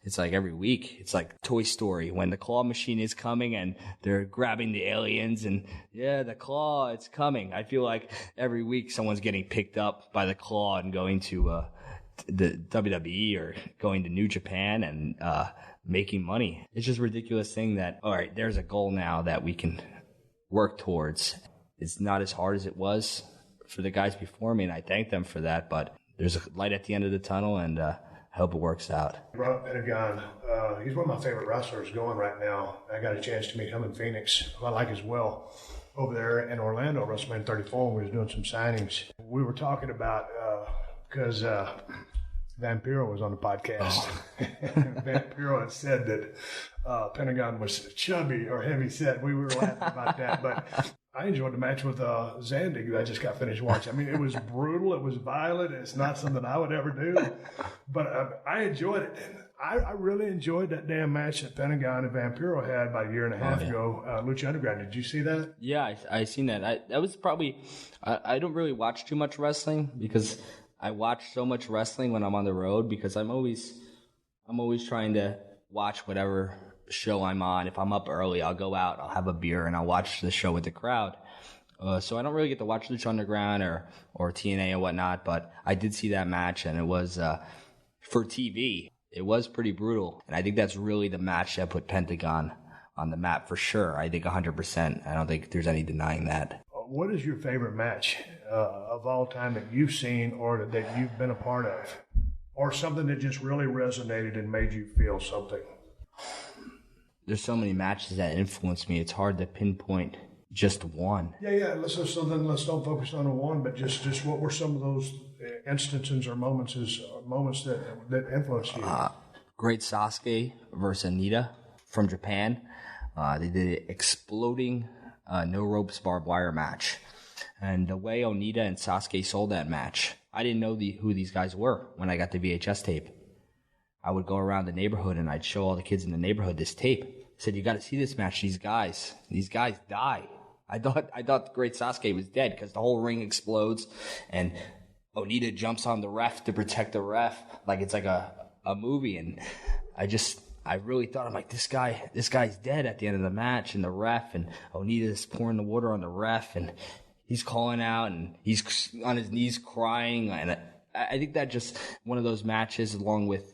it's like every week, it's like Toy Story when the claw machine is coming and they're grabbing the aliens, and the claw, it's coming. I feel like every week someone's getting picked up by the claw and going to the WWE or going to New Japan and making money. It's just a ridiculous thing that, all right, there's a goal now that we can work towards. It's not as hard as it was for the guys before me, and I thank them for that, but there's a light at the end of the tunnel, and I hope it works out. Rob Pentagon, he's one of my favorite wrestlers going right now. I got a chance to meet him in Phoenix, who I like as well, over there in Orlando, WrestleMania 34, we was doing some signings. We were talking about, because Vampiro was on the podcast. Oh. Vampiro had said that Pentagon was chubby or heavy set. We were laughing about that, but I enjoyed the match with Zandig that I just got finished watching. I mean, it was brutal. It was violent. It's not something I would ever do, but I enjoyed it. I really enjoyed that damn match that Pentagon and Vampiro had about a year and a half ago, Lucha Underground. Did you see that? Yeah, I seen that. That was probably, I don't really watch too much wrestling, because I watch so much wrestling when I'm on the road, because I'm always trying to watch whatever show I'm on. If I'm up early, I'll go out, I'll have a beer, and I'll watch the show with the crowd. So I don't really get to watch Lucha Underground or TNA or whatnot, but I did see that match, and it was, for TV, it was pretty brutal. And I think that's really the match that put Pentagon on the map for sure. I think 100%. I don't think there's any denying that. What is your favorite match of all time that you've seen or that you've been a part of? Or something that just really resonated and made you feel something? There's so many matches that influenced me. It's hard to pinpoint just one. Yeah. So then let's don't focus on one, but just what were some of those instances or moments that influenced you? Great Sasuke versus Anita from Japan. They did an exploding no ropes barbed wire match. And the way Onita and Sasuke sold that match I didn't know who these guys were when I got the VHS tape. I would go around the neighborhood and I'd show all the kids in the neighborhood this tape. I said, you got to see this match. These guys die. I thought the great Sasuke was dead because the whole ring explodes and Onita jumps on the ref to protect the ref like it's like a movie. And I really thought, I'm like, this guy's dead at the end of the match, and the ref, and Onita's pouring the water on the ref, and he's calling out, and he's on his knees crying. And I think that just one of those matches, along with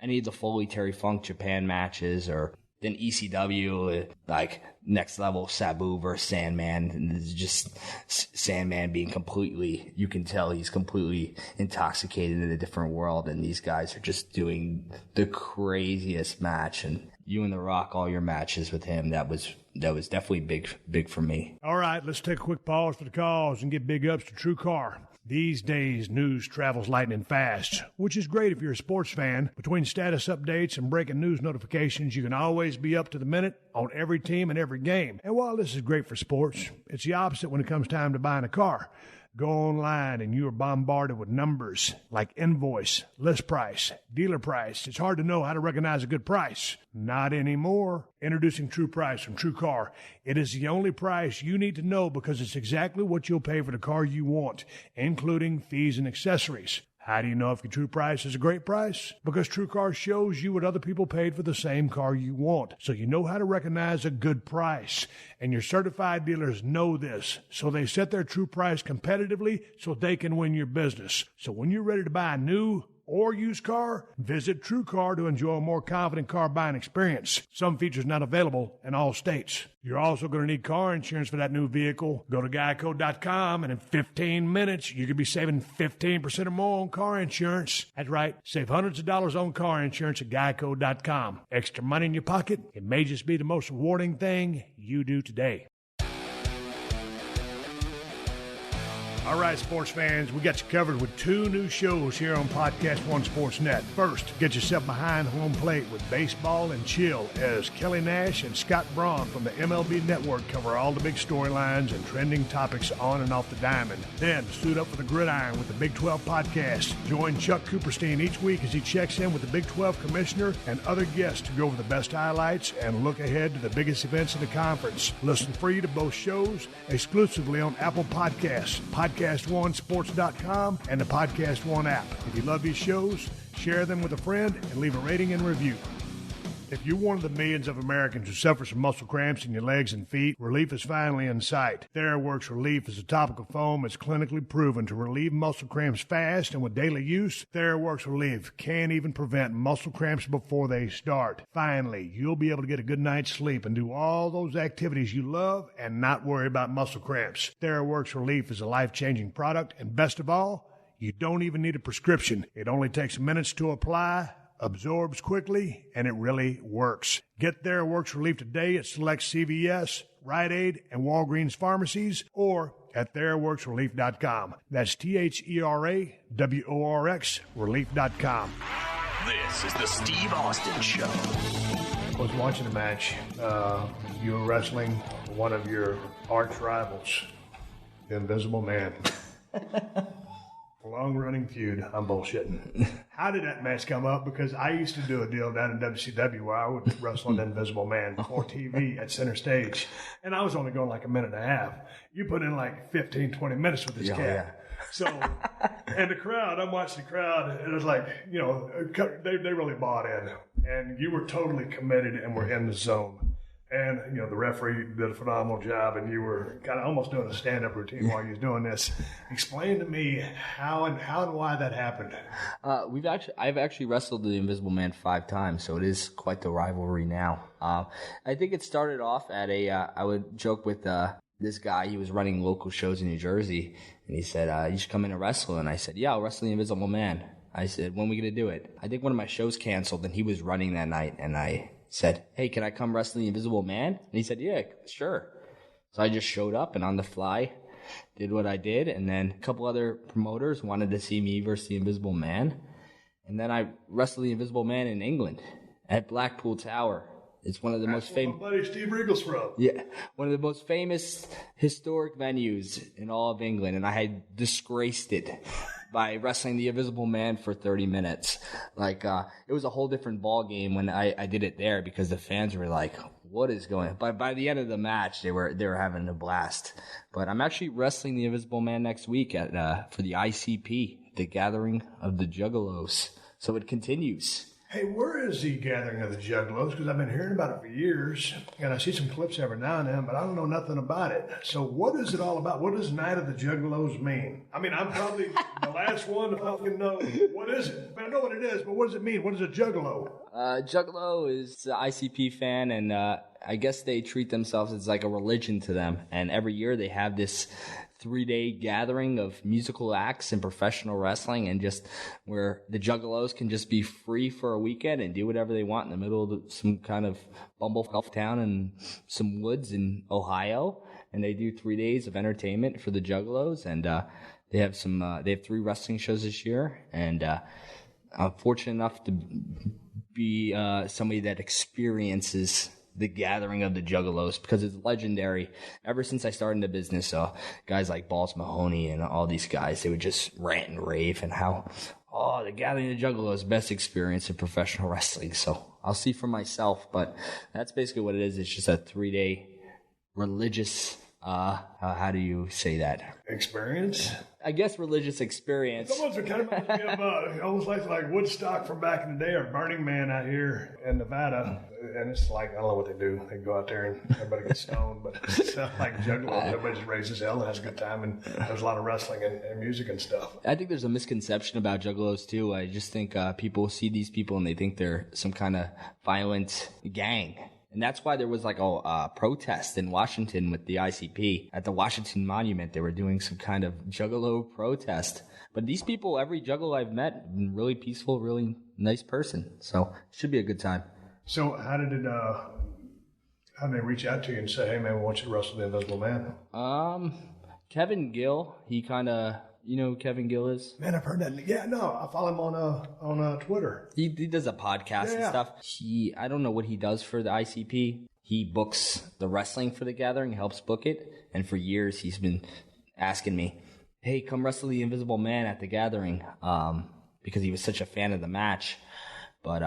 any of the Foley Terry Funk Japan matches, or then ECW, like Next Level Sabu versus Sandman, and it's just Sandman being completely, you can tell he's completely intoxicated in a different world, and these guys are just doing the craziest match. And you and The Rock, all your matches with him, that was definitely big for me. All right, let's take a quick pause for the calls and give big ups to True Car. These days, news travels lightning fast, which is great if you're a sports fan. Between status updates and breaking news notifications, you can always be up to the minute on every team and every game. And while this is great for sports, it's the opposite when it comes time to buying a car. Go online and you are bombarded with numbers like invoice, list price, dealer price. It's hard to know how to recognize a good price. Not anymore. Introducing True Price from True Car. It is the only price you need to know because it's exactly what you'll pay for the car you want, including fees and accessories. How do you know if your True Price is a great price? Because True Car shows you what other people paid for the same car you want, so you know how to recognize a good price. And your certified dealers know this, so they set their True Price competitively so they can win your business. So when you're ready to buy a new or used car, visit True Car to enjoy a more confident car buying experience. Some features not available in all states. You're also going to need car insurance for that new vehicle. Go to geico.com, and in 15 minutes, you could be saving 15% or more on car insurance. That's right. Save hundreds of dollars on car insurance at geico.com. Extra money in your pocket? It may just be the most rewarding thing you do today. All right, sports fans, we got you covered with 2 new shows here on Podcast One Sports Net. First, get yourself behind home plate with Baseball and Chill as Kelly Nash and Scott Braun from the MLB Network cover all the big storylines and trending topics on and off the diamond. Then, suit up for the gridiron with the Big 12 podcast. Join Chuck Cooperstein each week as he checks in with the Big 12 commissioner and other guests to go over the best highlights and look ahead to the biggest events in the conference. Listen free to both shows exclusively on Apple Podcasts, PodcastOneSports.com, and the Podcast One app. If you love these shows, share them with a friend and leave a rating and review. If you're one of the millions of Americans who suffer from muscle cramps in your legs and feet, relief is finally in sight. TheraWorks Relief is a topical foam that's clinically proven to relieve muscle cramps fast, and with daily use, TheraWorks Relief can even prevent muscle cramps before they start. Finally, you'll be able to get a good night's sleep and do all those activities you love and not worry about muscle cramps. TheraWorks Relief is a life-changing product, and best of all, you don't even need a prescription. It only takes minutes to apply, absorbs quickly, and it really works. Get TheraWorks Relief today at select CVS, Rite Aid, and Walgreens pharmacies, or at TheraWorksRelief.com. That's TheraWorks Relief.com. This is the Steve Austin Show. I was watching a match. You were wrestling one of your arch rivals, the Invisible Man. Long-running feud. I'm bullshitting. How did that match come up? Because I used to do a deal down in WCW where I would wrestle the Invisible Man for TV at Center Stage. And I was only going like a minute and a half. You put in like 15, 20 minutes with this cat. Yeah. So, and the crowd, I'm watching the crowd, and it was like, you know, they really bought in. And you were totally committed and were in the zone. And, you know, the referee did a phenomenal job, and you were kind of almost doing a stand-up routine while you was doing this. Explain to me how and why that happened. I've actually wrestled the Invisible Man 5 times, so it is quite the rivalry now. I think it started off at I would joke with this guy. He was running local shows in New Jersey, and he said, you should come in and wrestle. And I said, yeah, I'll wrestle the Invisible Man. I said, when are we going to do it? I think one of my shows canceled, and he was running that night, and I said, hey, can I come wrestle the Invisible Man? And he said, yeah, sure. So I just showed up and on the fly did what I did. And then a couple other promoters wanted to see me versus the Invisible Man. And then I wrestled the Invisible Man in England at Blackpool Tower. It's one of the most famous. My buddy Steve Regal's from. Yeah, one of the most famous historic venues in all of England. And I had disgraced it by wrestling the Invisible Man for 30 minutes. Like, it was a whole different ball game when I did it there because the fans were like, what is going on? But by the end of the match, they were having a blast. But I'm actually wrestling the Invisible Man next week for the ICP, the Gathering of the Juggalos. So it continues. Hey, where is the Gathering of the Juggalos? Because I've been hearing about it for years, and I see some clips every now and then, but I don't know nothing about it. So what is it all about? What does Night of the Juggalos mean? I mean, I'm probably the last one to fucking know what is it. I know what it is, but what does it mean? What is a Juggalo? Juggalo is an ICP fan, and I guess they treat themselves as like a religion to them. And every year they have this 3-day gathering of musical acts and professional wrestling, and just where the Juggalos can just be free for a weekend and do whatever they want in the middle of some kind of bumblefuck town in some woods in Ohio. And they do 3 days of entertainment for the Juggalos, and they have 3 wrestling shows this year. And I'm fortunate enough to be somebody that experiences the Gathering of the Juggalos because it's legendary. Ever since I started in the business, guys like Balls Mahoney and all these guys, they would just rant and rave and how, the Gathering of the Juggalos, best experience in professional wrestling. So I'll see for myself, but that's basically what it is. It's just a 3-day religious, how do you say that? Experience? I guess religious experience. It's almost kind of reminds me of almost like Woodstock from back in the day, or Burning Man out here in Nevada. And it's like, I don't know what they do. They go out there and everybody gets stoned, but it's not like Juggalos. Everybody just raises hell and has a good time, and there's a lot of wrestling and music and stuff. I think there's a misconception about Juggalos too. I just think people see these people and they think they're some kind of violent gang. And that's why there was like a protest in Washington with the ICP. At the Washington Monument, they were doing some kind of Juggalo protest. But these people, every Juggalo I've met, been really peaceful, really nice person. So it should be a good time. So how did they reach out to you and say, hey man, we want you to wrestle the Invisible Man? Kevin Gill, he kind of... You know who Kevin Gill is? Man, I've heard that. Yeah, no, I follow him on Twitter. He does a podcast and stuff. I don't know what he does for the ICP. He books the wrestling for the Gathering, helps book it. And for years, he's been asking me, hey, come wrestle the Invisible Man at the Gathering, because he was such a fan of the match. But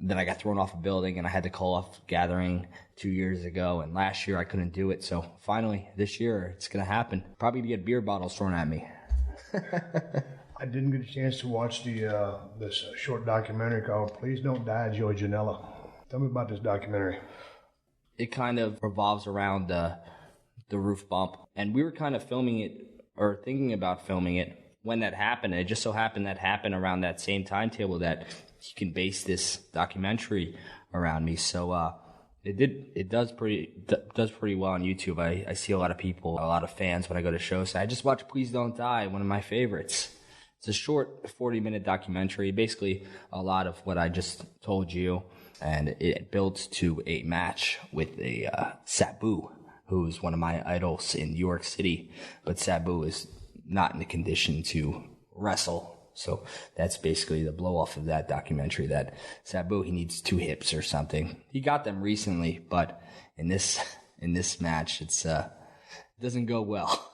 then I got thrown off a building, and I had to call off Gathering 2 years ago. And last year, I couldn't do it. So finally, this year, it's going to happen. Probably to get beer bottles thrown at me. I didn't get a chance to watch this short documentary called Please Don't Die, Joey Janela. Tell me about this documentary. It kind of revolves around the roof bump. And we were kind of filming it, or thinking about filming it, when that happened. And it just so happened that happened around that same timetable that he can base this documentary around me. So it does pretty well on YouTube. I see a lot of people, a lot of fans when I go to shows say, I just watched Please Don't Die, one of my favorites. It's a short 40-minute documentary, basically a lot of what I just told you, and it builds to a match with a Sabu, who's one of my idols in New York City, but Sabu is not in the condition to wrestle. So that's basically the blow off of that documentary, that Sabu, he needs 2 hips or something. He got them recently, but in this match, it doesn't go well.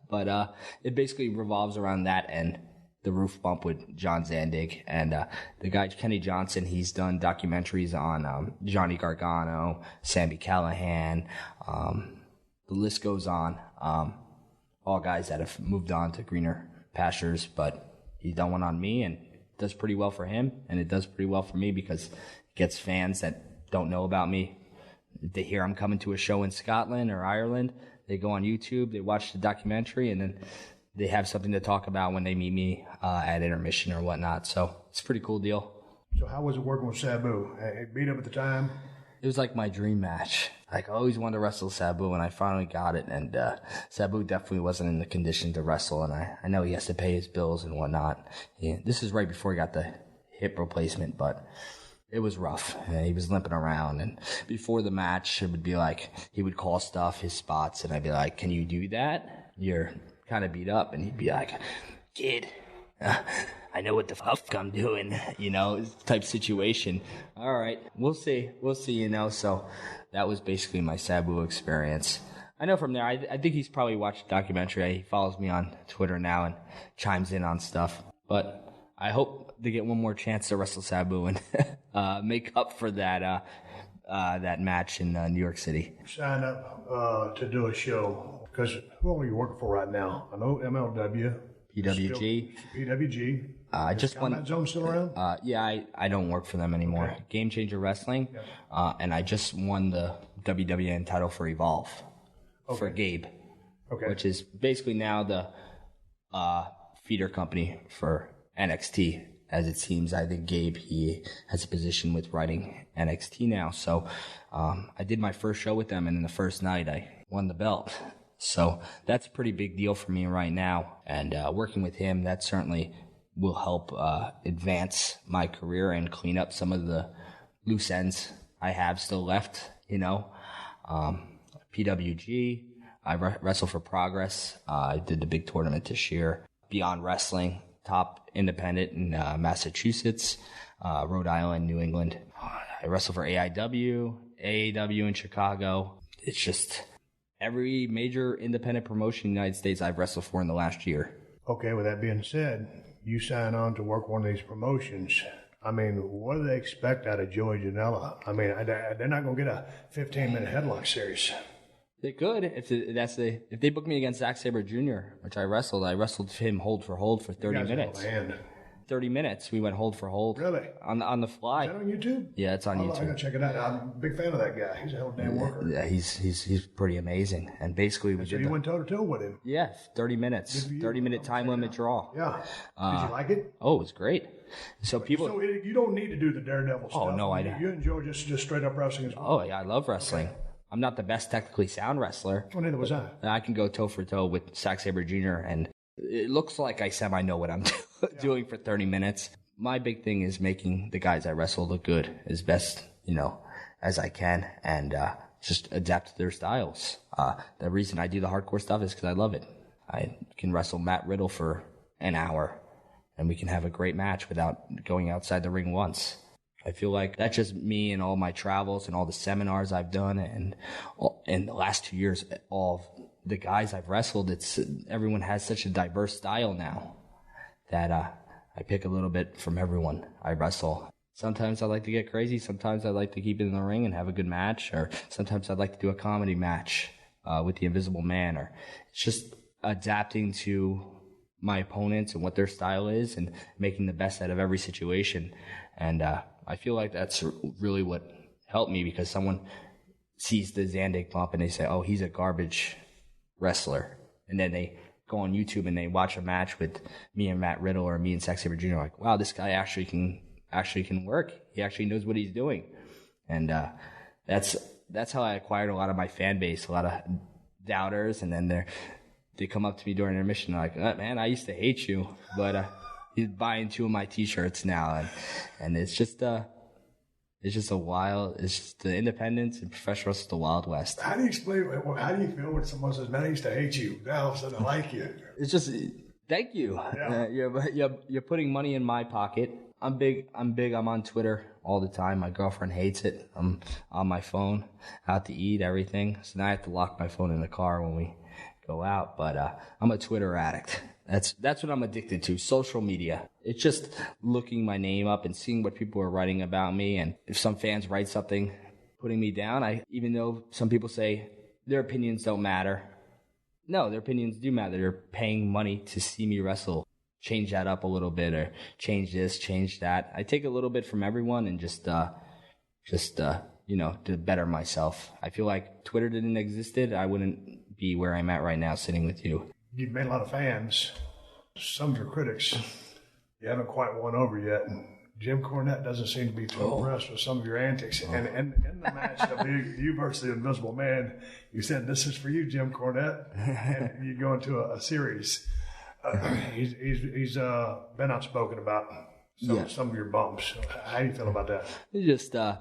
But it basically revolves around that and the roof bump with John Zandig. And the guy, Kenny Johnson, he's done documentaries on Johnny Gargano, Sami Callihan. The list goes on. All guys that have moved on to greener pastures, but he's done one on me, and it does pretty well for him, and it does pretty well for me because it gets fans that don't know about me. They hear I'm coming to a show in Scotland or Ireland. They go on YouTube, they watch the documentary, and then they have something to talk about when they meet me at intermission or whatnot. So it's a pretty cool deal. So how was it working with Sabu? Beat up at the time? It was like my dream match. Like, I always wanted to wrestle Sabu, and I finally got it. And Sabu definitely wasn't in the condition to wrestle, and I know he has to pay his bills and whatnot. This is right before he got the hip replacement, but it was rough. He was limping around, and before the match, it would be like he would call stuff, his spots, and I'd be like, can you do that? You're kind of beat up. And he'd be like, kid, I know what the fuck I'm doing, type situation. All right, we'll see, so that was basically my Sabu experience. I know from there, I think he's probably watched the documentary. He follows me on Twitter now and chimes in on stuff. But I hope to get one more chance to wrestle Sabu and make up for that match in New York City. Sign up to do a show, because who are you working for right now? I know MLW. PWG. PWG. I just won. Combat Zone still around? Yeah, I don't work for them anymore. Okay. Game Changer Wrestling. Yeah. And I just won the WWN title for Evolve for Gabe. Okay. Which is basically now the feeder company for NXT. As it seems, I think Gabe, he has a position with writing NXT now. So I did my first show with them, and in the first night, I won the belt. So that's a pretty big deal for me right now. And working with him, that certainly will help advance my career and clean up some of the loose ends I have still left, PWG, I Wrestle for Progress. I did the big tournament this year. Beyond Wrestling, top independent in Massachusetts, Rhode Island, New England. I wrestle for AIW, AAW in Chicago. It's just every major independent promotion in the United States I've wrestled for in the last year. Okay, with that being said, you sign on to work one of these promotions. I mean, what do they expect out of Joey Janela? I mean, they're not going to get a 15-minute headlock series. They could if they booked me against Zack Sabre Jr., which I wrestled him hold for 30 minutes. 30 minutes. We went hold for hold. Really? On the fly. Is that on YouTube? Yeah, it's on YouTube. I gotta check it out. I'm a big fan of that guy. He's a hell of a damn worker. Yeah, he's pretty amazing. And basically you went toe to toe with him. Yeah, 30 minutes. 30-minute time limit draw. Yeah. Did you like it? Oh, it was great. So you don't need to do the daredevil stuff. Oh no, I don't. You enjoy just straight up wrestling as well. Oh yeah, I love wrestling. Okay. I'm not the best technically sound wrestler. Well, neither was I. I can go toe for toe with Zack Sabre Jr. and it looks like I semi know what I'm doing for 30 minutes. My big thing is making the guys I wrestle look good as best, as I can, and just adapt to their styles. The reason I do the hardcore stuff is because I love it. I can wrestle Matt Riddle for an hour, and we can have a great match without going outside the ring once. I feel like that's just me and all my travels and all the seminars I've done, and in the last 2 years, all of the guys I've wrestled, everyone has such a diverse style now that I pick a little bit from everyone I wrestle. Sometimes I like to get crazy. Sometimes I like to keep it in the ring and have a good match. Or sometimes I'd like to do a comedy match with the Invisible Man. Or it's just adapting to my opponents and what their style is and making the best out of every situation. And I feel like that's really what helped me, because someone sees the Zandig bump and they say, oh, he's a garbage wrestler. And then they go on YouTube and they watch a match with me and Matt Riddle or me and Zack Sabre Jr. Like, wow, this guy actually can work. He actually knows what he's doing. And that's how I acquired a lot of my fan base, a lot of doubters. And then they come up to me during intermission like, oh, man, I used to hate you, but he's buying 2 of my T-shirts now. And it's just the independence and professional wrestling, the Wild West. How do you feel when someone says, man, I used to hate you, now all of a sudden I like you? It's just, thank you. Yeah. You're putting money in my pocket. I'm big. I'm on Twitter all the time. My girlfriend hates it. I'm on my phone, out to eat, everything. So now I have to lock my phone in the car when we go out. But I'm a Twitter addict. That's what I'm addicted to, social media. It's just looking my name up and seeing what people are writing about me. And if some fans write something putting me down, even though some people say their opinions don't matter. No, their opinions do matter. They're paying money to see me wrestle. Change that up a little bit, or change this, change that. I take a little bit from everyone and just to better myself. I feel like Twitter didn't existed, I wouldn't be where I'm at right now sitting with you. You've made a lot of fans. Some of your critics you haven't quite won over yet. And Jim Cornette doesn't seem to be too impressed with some of your antics. And in the match of you versus the Invisible Man, you said, "This is for you, Jim Cornette," and you go into a series. He's been outspoken about some of your bumps. How do you feel about that? It's just I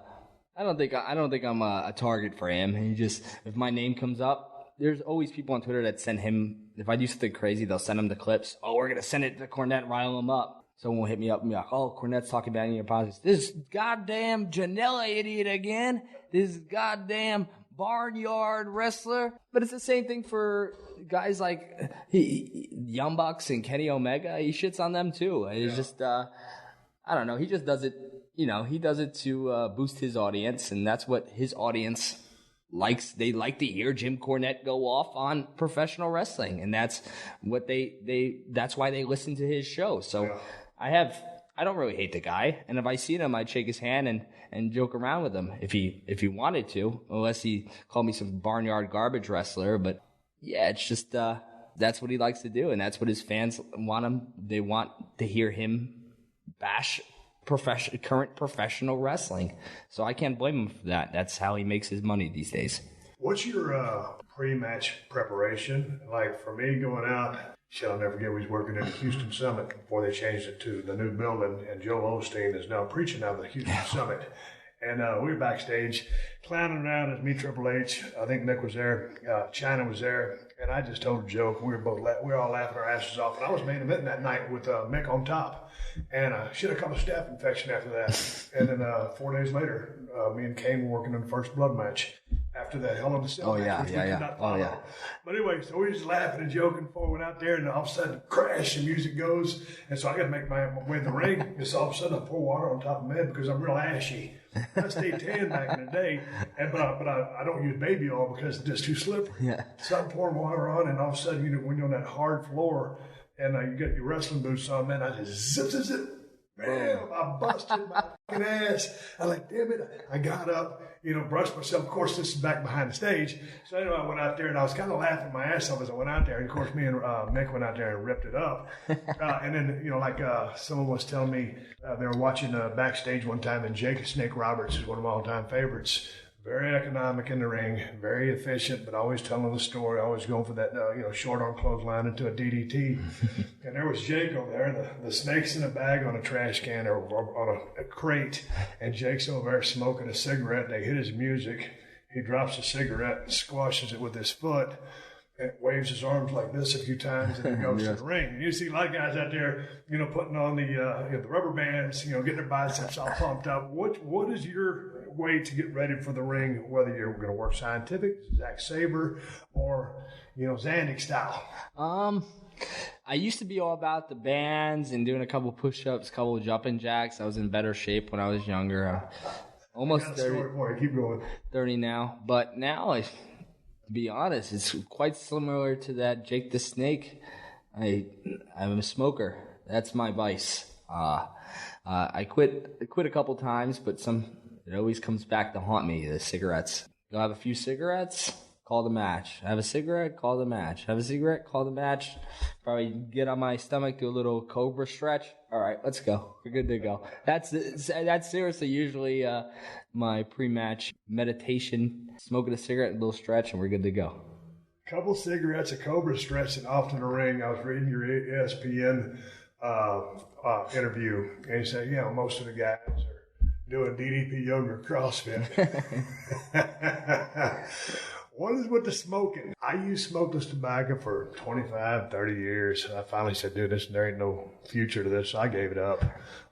don't think I'm a target for him. If my name comes up, there's always people on Twitter that send him. If I do something crazy, they'll send him the clips. Oh, we're gonna send it to Cornette and rile him up. Someone will hit me up and be like, "Oh, Cornette's talking about in your podcast. This goddamn Janela idiot again. This goddamn barnyard wrestler. But it's the same thing for guys like Young Bucks and Kenny Omega. He shits on them too. It's just, I don't know. He just does it, he does it to boost his audience, and that's what his audience likes. They like to hear Jim Cornette go off on professional wrestling, and that's what that's why they listen to his show. So I don't really hate the guy, and if I seen him, I'd shake his hand and joke around with him if he wanted to, unless he called me some barnyard garbage wrestler. But yeah, it's just that's what he likes to do, and that's what his fans want him. They want to hear him bash current professional wrestling. So I can't blame him for that. That's how he makes his money these days. What's your pre-match preparation? Like for me going out, I'll never forget, we was working at the Houston Summit before they changed it to the new building, and Joel Osteen is now preaching out of the Houston Summit. And we were backstage clowning around as me, Triple H. I think Nick was there. Chyna was there. And I just told a joke. We were all laughing our asses off. And I was main eventing that night with Mick on top. And she had a couple of staph infection after that. And then 4 days later, me and Kane were working on the first blood match after that Hell in a Cell match, which we could not follow. But anyway, so we were just laughing and joking before we went out there, and all of a sudden, crash, the music goes. And so I got to make my way to the ring. And so all of a sudden, I pour water on top of my head because I'm real ashy. I stayed tan back in the day, but I don't use baby oil because it's just too slippery. Yeah. So I'm pouring water on, and all of a sudden, when you're on that hard floor, and you got your wrestling boots on, man, I just zip. Bam, I busted my fucking ass. I'm like, damn it. I got up, brushed myself. Of course, this is back behind the stage. So anyway, I went out there, and I was kind of laughing my ass off as I went out there. And, of course, me and Mick went out there and ripped it up. And then, someone was telling me they were watching backstage one time, and Jake Snake Roberts is one of my all-time favorites. Very economic in the ring, very efficient, but always telling the story, always going for that, short arm clothesline into a DDT. And there was Jake over there, the snake's in a bag on a trash can or on a crate, and Jake's over there smoking a cigarette. They hit his music. He drops the cigarette and squashes it with his foot and waves his arms like this a few times, and then goes to the ring. And you see a lot of guys out there, putting on the rubber bands, getting their biceps all pumped up. What is your way to get ready for the ring, whether you're going to work scientific, Zack Sabre, or Zandig style? I used to be all about the bands and doing a couple push-ups, couple of jumping jacks. I was in better shape when I was younger. Almost 30. Keep going. 30 now, but now to be honest, it's quite similar to that Jake the Snake. I'm a smoker. That's my vice. I quit a couple times, but it always comes back to haunt me, the cigarettes. You'll have a few cigarettes, call the match. Have a cigarette, call the match. Have a cigarette, call the match. Probably get on my stomach, do a little cobra stretch. All right, let's go. We're good to go. That's seriously usually my pre-match meditation. Smoking a cigarette, a little stretch, and we're good to go. Couple cigarettes, a cobra stretch, and off to the ring. I was reading your ESPN interview, and you say, most of the guys are doing DDP yoga or CrossFit. What is with the smoking? I used smokeless tobacco for 25, 30 years. I finally said, dude, there ain't no future to this. So I gave it up.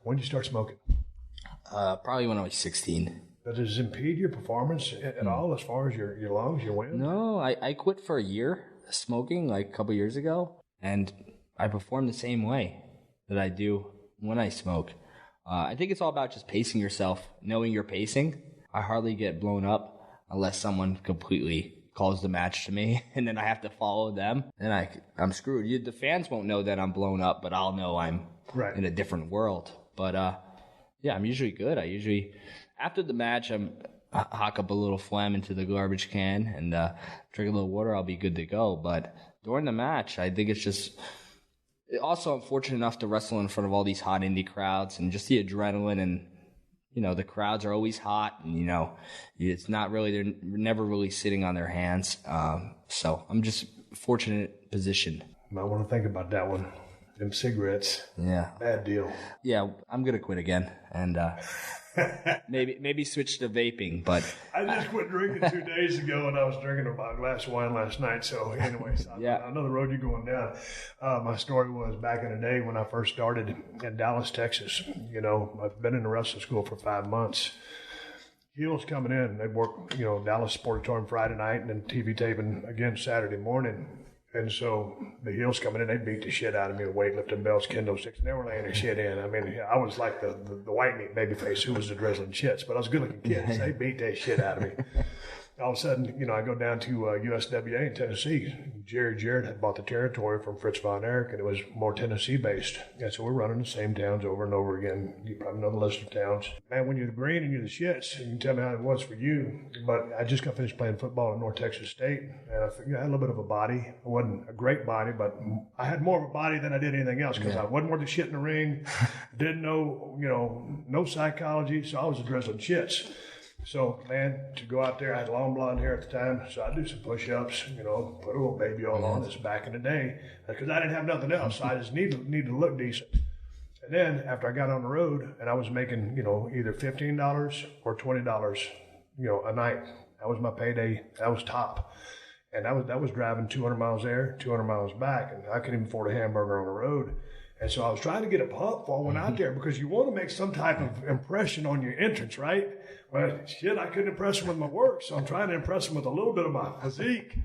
When did you start smoking? Probably when I was 16. Does it impede your performance at all as far as your lungs, your wind? No, I quit for a year smoking like a couple years ago, and I perform the same way that I do when I smoke. I think it's all about just pacing yourself, knowing your pacing. I hardly get blown up unless someone completely calls the match to me, and then I have to follow them, and I'm screwed. The fans won't know that I'm blown up, but I'll know I'm in a different world. But I'm usually good. After the match, I hock up a little phlegm into the garbage can and drink a little water. I'll be good to go. But during the match, I think it's just... Also, I'm fortunate enough to wrestle in front of all these hot indie crowds, and just the adrenaline, and the crowds are always hot, and it's not really, they're never really sitting on their hands. So I'm just fortunate position. Might want to think about that one. Them cigarettes. Yeah. Bad deal. Yeah, I'm gonna quit again, and maybe switch to vaping. But I just quit drinking 2 days ago, and I was drinking about a glass of wine last night. So anyways, I know the road you're going down. My story was back in the day when I first started in Dallas, Texas. I've been in the wrestling school for 5 months. heels coming in, and they'd work, Dallas Sportatorium Friday night and then TV taping again Saturday morning. And so the heels coming in, they'd beat the shit out of me with weightlifting belts, kendo sticks, and they were laying their shit in. I mean, I was like the white meat baby face who was the drizzling shits, but I was good-looking kids. They beat that shit out of me. All of a sudden, I go down to USWA in Tennessee. Jared had bought the territory from Fritz Von Erich, and it was more Tennessee-based. And so we're running the same towns over and over again. You probably know the list of towns. Man, when you're the green and you're the shits, you can tell me how it was for you. But I just got finished playing football at North Texas State, and I figured I had a little bit of a body. I wasn't a great body, but I had more of a body than I did anything else because I wasn't worth the shit in the ring, didn't know, no psychology, so I was a drizzling shits. So, man, to go out there, I had long blonde hair at the time, so I'd do some push-ups, put a little baby oil on. This back in the day, because I didn't have nothing else. So I just needed to look decent. And then after I got on the road, and I was making, either $15 or $20, a night. That was my payday. That was top. And that was driving 200 miles there, 200 miles back, and I couldn't even afford a hamburger on the road. And so I was trying to get a pump before I went out there because you want to make some type of impression on your entrance, right? Well, shit, I couldn't impress them with my work, so I'm trying to impress them with a little bit of my physique.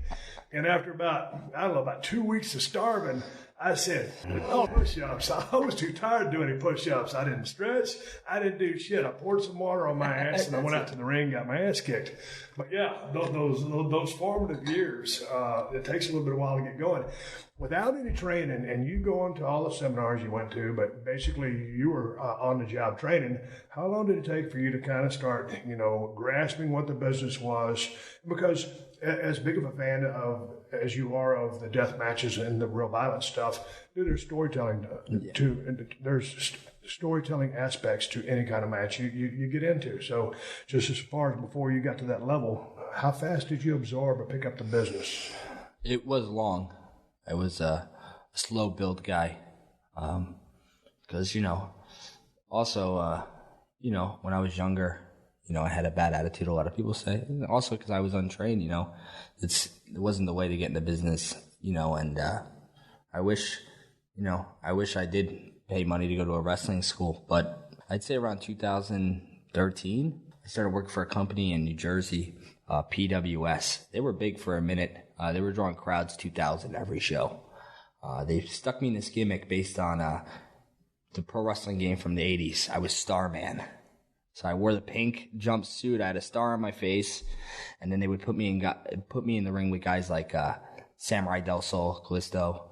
And after about 2 weeks of starving, I said, no push-ups. I was too tired to do any push-ups. I didn't stretch. I didn't do shit. I poured some water on my ass, and I went out to the ring, got my ass kicked. But yeah, those formative years, it takes a little bit of a while to get going. Without any training, and you go into all the seminars you went to, but basically you were on-the-job training, how long did it take for you to kind of start, grasping what the business was? Because as big of a fan as you are of the death matches and the real violent stuff, there's storytelling there's storytelling aspects to any kind of match you get into. So just as far as before you got to that level, how fast did you absorb or pick up the business? It was long. I was a slow build guy, because, also, when I was younger, I had a bad attitude, a lot of people say. And also because I was untrained, it wasn't the way to get into business, and I wish I did pay money to go to a wrestling school. But I'd say around 2013, I started working for a company in New Jersey, PWS. They were big for a minute. They were drawing crowds 2,000 every show. They stuck me in this gimmick based on the pro wrestling game from the 80s. I was Starman. So I wore the pink jumpsuit. I had a star on my face, and then they would put me in the ring with guys like Samurai Del Sol, Callisto,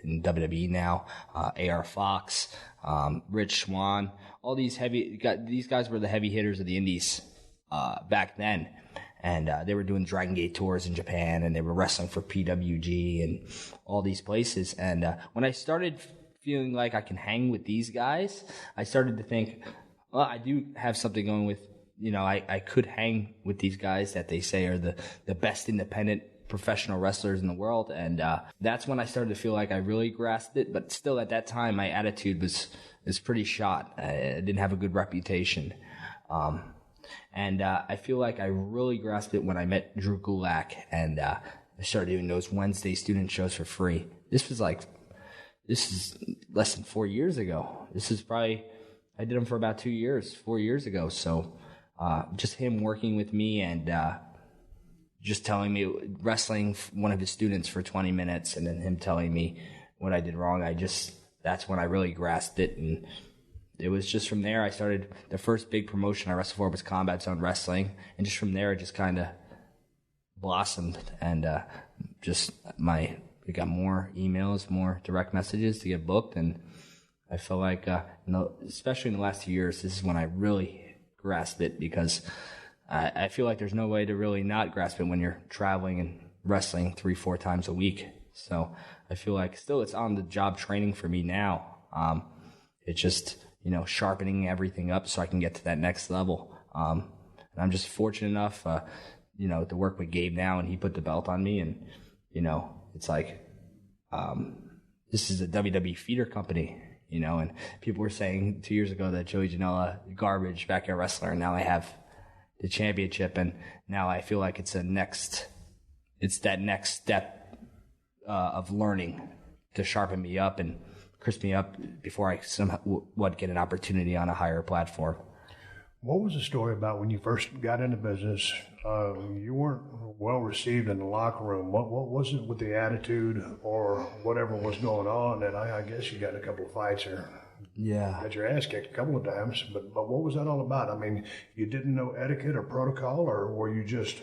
in WWE now, AR Fox, Rich Swann. All these guys were the heavy hitters of the indies back then. And they were doing Dragon Gate tours in Japan, and they were wrestling for PWG and all these places. And when I started feeling like I can hang with these guys, I started to think, well, I do have something going with, I could hang with these guys that they say are the best independent professional wrestlers in the world. And that's when I started to feel like I really grasped it. But still, at that time, my attitude was pretty shot. I didn't have a good reputation. And I feel like I really grasped it when I met Drew Gulak, and I started doing those Wednesday student shows for free. This is less than 4 years ago. I did them for about 4 years ago. So just him working with me and just telling me, wrestling one of his students for 20 minutes, and then him telling me what I did wrong. That's when I really grasped it. And it was just from there I started. The first big promotion I wrestled for was Combat Zone Wrestling, and just from there it just kind of blossomed, and we got more emails, more direct messages to get booked, and I feel like, especially in the last 2 years, this is when I really grasped it, because I feel like there's no way to really not grasp it when you're traveling and wrestling 3-4 times a week. So I feel like still it's on the job training for me now. It's just, sharpening everything up so I can get to that next level. And I'm just fortunate enough, to work with Gabe now, and he put the belt on me, and, it's like, this is a WWE feeder company, and people were saying 2 years ago that Joey Janela, garbage backyard wrestler, and now I have the championship, and now I feel like it's that next step of learning to sharpen me up and crisp me up before I somehow would get an opportunity on a higher platform. What was the story about when you first got into business? You weren't well received in the locker room. What was it with the attitude or whatever was going on? And I guess you got in a couple of fights or got your ass kicked a couple of times. But what was that all about? I mean, you didn't know etiquette or protocol, or were you just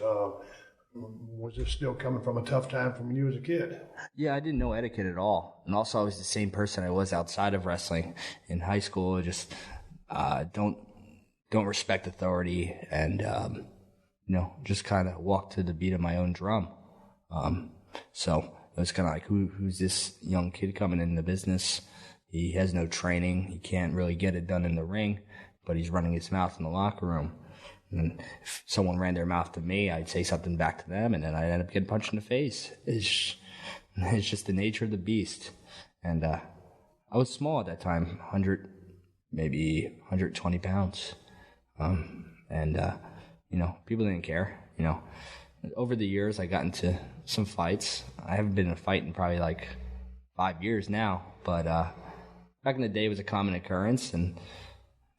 was this still coming from a tough time from when you was a kid? Yeah, I didn't know etiquette at all. And also I was the same person I was outside of wrestling. In high school, just don't respect authority and, just kind of walk to the beat of my own drum. So it was kind of like, who's this young kid coming in the business? He has no training. He can't really get it done in the ring, but he's running his mouth in the locker room. And if someone ran their mouth to me, I'd say something back to them, and then I'd end up getting punched in the face. It's just the nature of the beast. And I was small at that time, maybe 120 pounds. People didn't care. Over the years, I got into some fights. I haven't been in a fight in probably like 5 years now, but back in the day, it was a common occurrence, and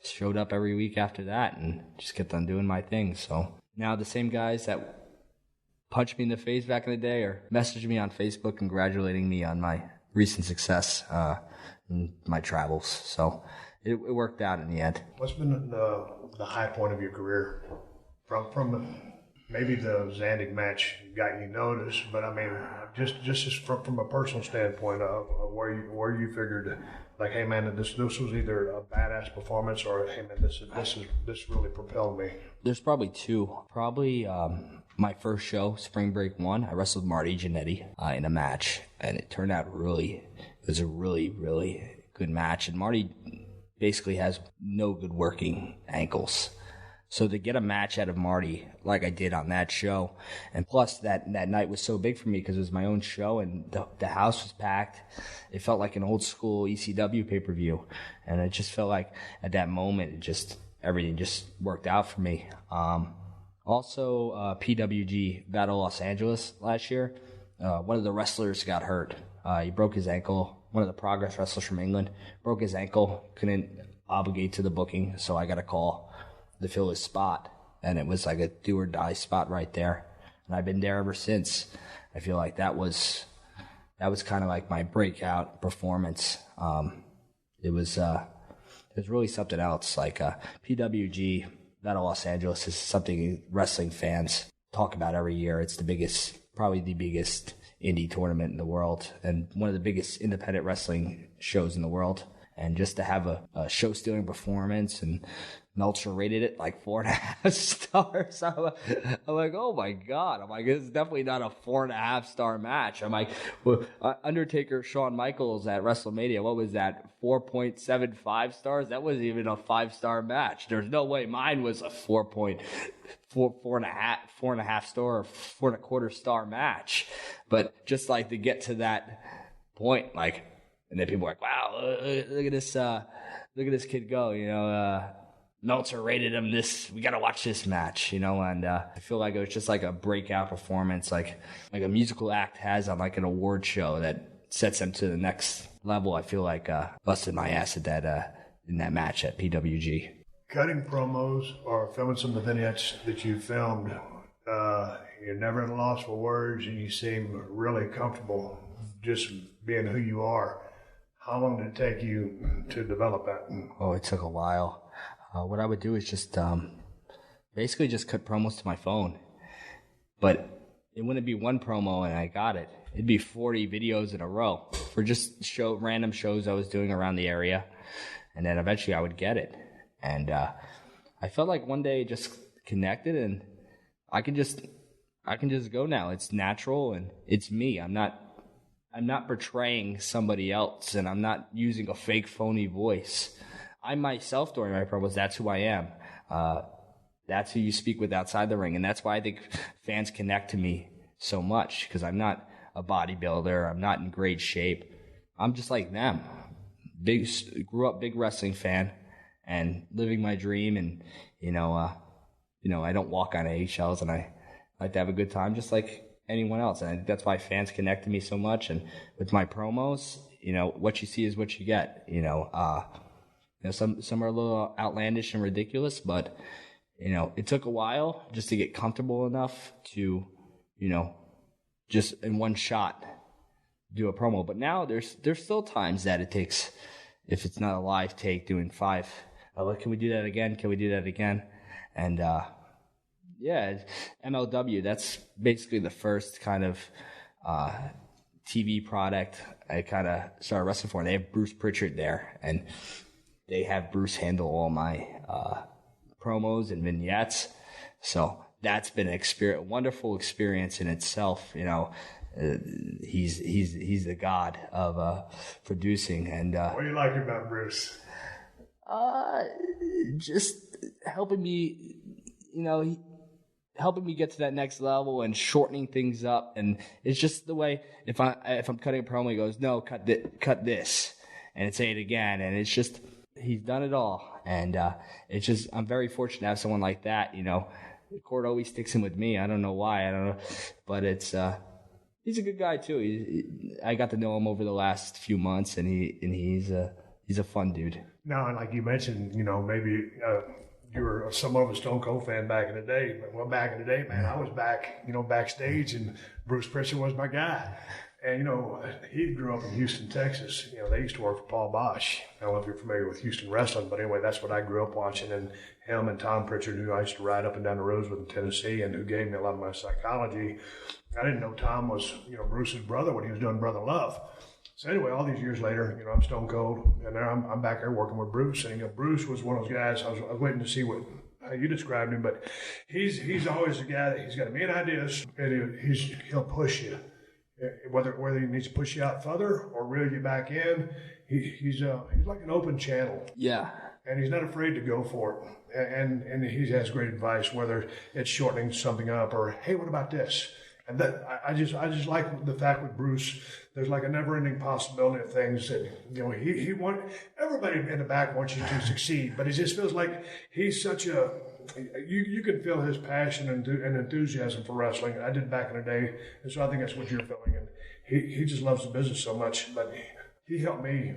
showed up every week after that and just kept on doing my thing. So now the same guys that punched me in the face back in the day are messaging me on Facebook congratulating me on my recent success in my travels. So it worked out in the end. What's been the high point of your career? From maybe the Zandig match got you noticed, but I mean, just from a personal standpoint of where you figured, like, hey man, this was either a badass performance or hey man, this really propelled me. There's probably two. Probably my first show, Spring Break 1, I wrestled Marty Jannetty in a match, and it turned out it was a really, really good match. And Marty basically has no good working ankles. So to get a match out of Marty like I did on that show, and plus that night was so big for me because it was my own show and the house was packed. It felt like an old school ECW pay-per-view, and it just felt like at that moment everything just worked out for me. Also, PWG Battle Los Angeles last year, one of the wrestlers got hurt. He broke his ankle. One of the Progress wrestlers from England broke his ankle, couldn't obligate to the booking, so I got a call to fill his spot, and it was like a do or die spot right there, and I've been there ever since. I feel like that was kind of like my breakout performance. It was really something else. Like PWG Battle Los Angeles is something wrestling fans talk about every year. It's probably the biggest indie tournament in the world, and one of the biggest independent wrestling shows in the world. And just to have a show-stealing performance, and Meltzer rated it like 4.5 stars. I'm like, oh my God. I'm like, this is definitely not a 4.5 star match. I'm like, well, Undertaker, Shawn Michaels at WrestleMania, what was that? 4.75 stars? That wasn't even a 5-star match. There's no way mine was a 4.5 star or 4.25 star match. But just like to get to that point, like, and then people are like, wow, look at this kid go, Meltzer rated him this, we got to watch this match, and I feel like it was just like a breakout performance, like a musical act has on like an award show that sets them to the next level. I feel like busted my ass at that in that match at PWG. Cutting promos or filming some of the vignettes that you filmed, you're never at a loss for words, and you seem really comfortable just being who you are. How long did it take you to develop that? Oh, it took a while. What I would do is just basically just cut promos to my phone. But it wouldn't be one promo and I got it. It'd be 40 videos in a row for just random shows I was doing around the area. And then eventually I would get it. And I felt like one day it just connected, and I can just go now. It's natural and it's me. I'm not portraying somebody else, and I'm not using a fake, phony voice. I myself, during my promos, that's who I am. That's who you speak with outside the ring, and that's why I think fans connect to me so much, because I'm not a bodybuilder. I'm not in great shape. I'm just like them. Grew up big wrestling fan and living my dream, and I don't walk on eggshells, and I like to have a good time just like anyone else. And I think that's why fans connect to me so much. And with my promos, what you see is what you get. You know, some are a little outlandish and ridiculous, but you know, it took a while just to get comfortable enough to, you know, just in one shot do a promo. But now there's still times that it takes, if it's not a live take, doing 5. Can we do that again? Can we do that again? And yeah, MLW, that's basically the first kind of TV product I kind of started wrestling for. And they have Bruce Pritchard there, and they have Bruce handle all my promos and vignettes. So that's been a wonderful experience in itself. You know, he's the god of producing. And what do you like about Bruce? Just helping me, you know, helping me get to that next level and shortening things up. And it's just the way, if I'm cutting a promo, he goes, no, cut this, and say it again. And it's just, he's done it all. And it's just, I'm very fortunate to have someone like that. You know, Cord always sticks in with me. I don't know why. I don't know, but it's he's a good guy too. I got to know him over the last few months, and he's a fun dude. No, and like you mentioned, you know, maybe you were somewhat of a Stone Cold fan back in the day. Well, back in the day, man, I was back, you know, backstage, and Bruce Pritchard was my guy. And, you know, he grew up in Houston, Texas. You know, they used to work for Paul Bosch. I don't know if you're familiar with Houston wrestling, but anyway, that's what I grew up watching. And him and Tom Pritchard, who I used to ride up and down the roads with in Tennessee, and who gave me a lot of my psychology. I didn't know Tom was, you know, Bruce's brother when he was doing Brother Love. So anyway, all these years later, you know, I'm Stone Cold, and there I'm back there working with Bruce. And, you know, Bruce was one of those guys, I was waiting to see how you described him, but he's always the guy that he's got a million ideas, and he'll push you. Whether he needs to push you out further or reel you back in, he's like an open channel. Yeah. And he's not afraid to go for it. And he has great advice, whether it's shortening something up or, hey, what about this? And that I just like the fact with Bruce, there's like a never-ending possibility of things that, you know, everybody in the back wants you to succeed, but it just feels like he's such a, you can feel his passion and enthusiasm for wrestling. I did back in the day, and so I think that's what you're feeling. And he just loves the business so much, but he helped me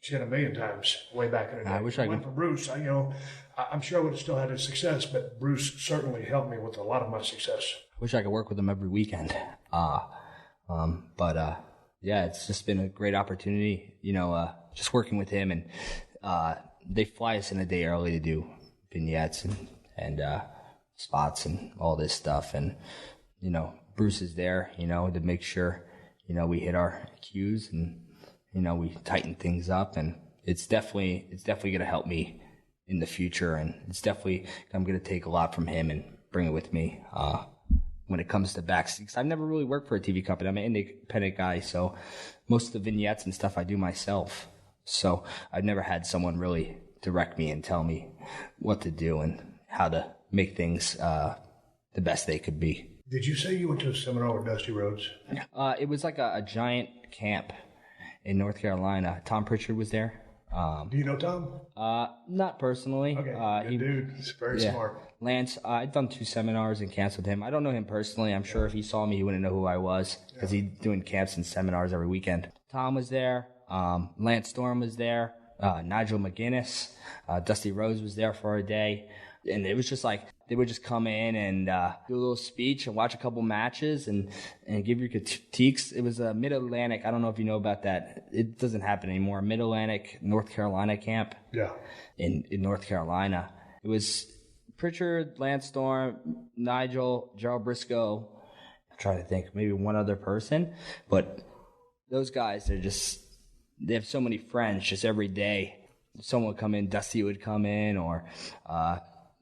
shit a million times way back in the day. I wish I went could. For Bruce, I'm sure I would have still had his success, but Bruce certainly helped me with a lot of my success. I wish I could work with him every weekend. But yeah, it's just been a great opportunity, you know, just working with him. And they fly us in a day early to do vignettes and spots and all this stuff. And, you know, Bruce is there, you know, to make sure, you know, we hit our cues and, you know, we tighten things up. And it's definitely going to help me in the future. And I'm going to take a lot from him and bring it with me. When it comes to backstage, because I've never really worked for a TV company. I'm an independent guy, so most of the vignettes and stuff I do myself. So I've never had someone really direct me and tell me what to do and how to make things the best they could be. Did you say you went to a seminar with Dusty Rhodes? It was like a giant camp in North Carolina. Tom Pritchard was there. Do you know Tom? Not personally. Okay, dude. He's very smart. Lance, I've done 2 seminars and camps with him. I don't know him personally. I'm sure if he saw me, he wouldn't know who I was because he's doing camps and seminars every weekend. Tom was there. Lance Storm was there. Nigel McGuinness. Dusty Rhodes was there for a day. And it was just like they would just come in and do a little speech and watch a couple matches and give your critiques. It was a Mid-Atlantic. I don't know if you know about that. It doesn't happen anymore. Mid-Atlantic, North Carolina camp. Yeah. In North Carolina. It was Pritchard, Lance Storm, Nigel, Gerald Brisco. I'm trying to think, maybe one other person. But those guys, they have so many friends just every day. Someone would come in, Dusty would come in, or a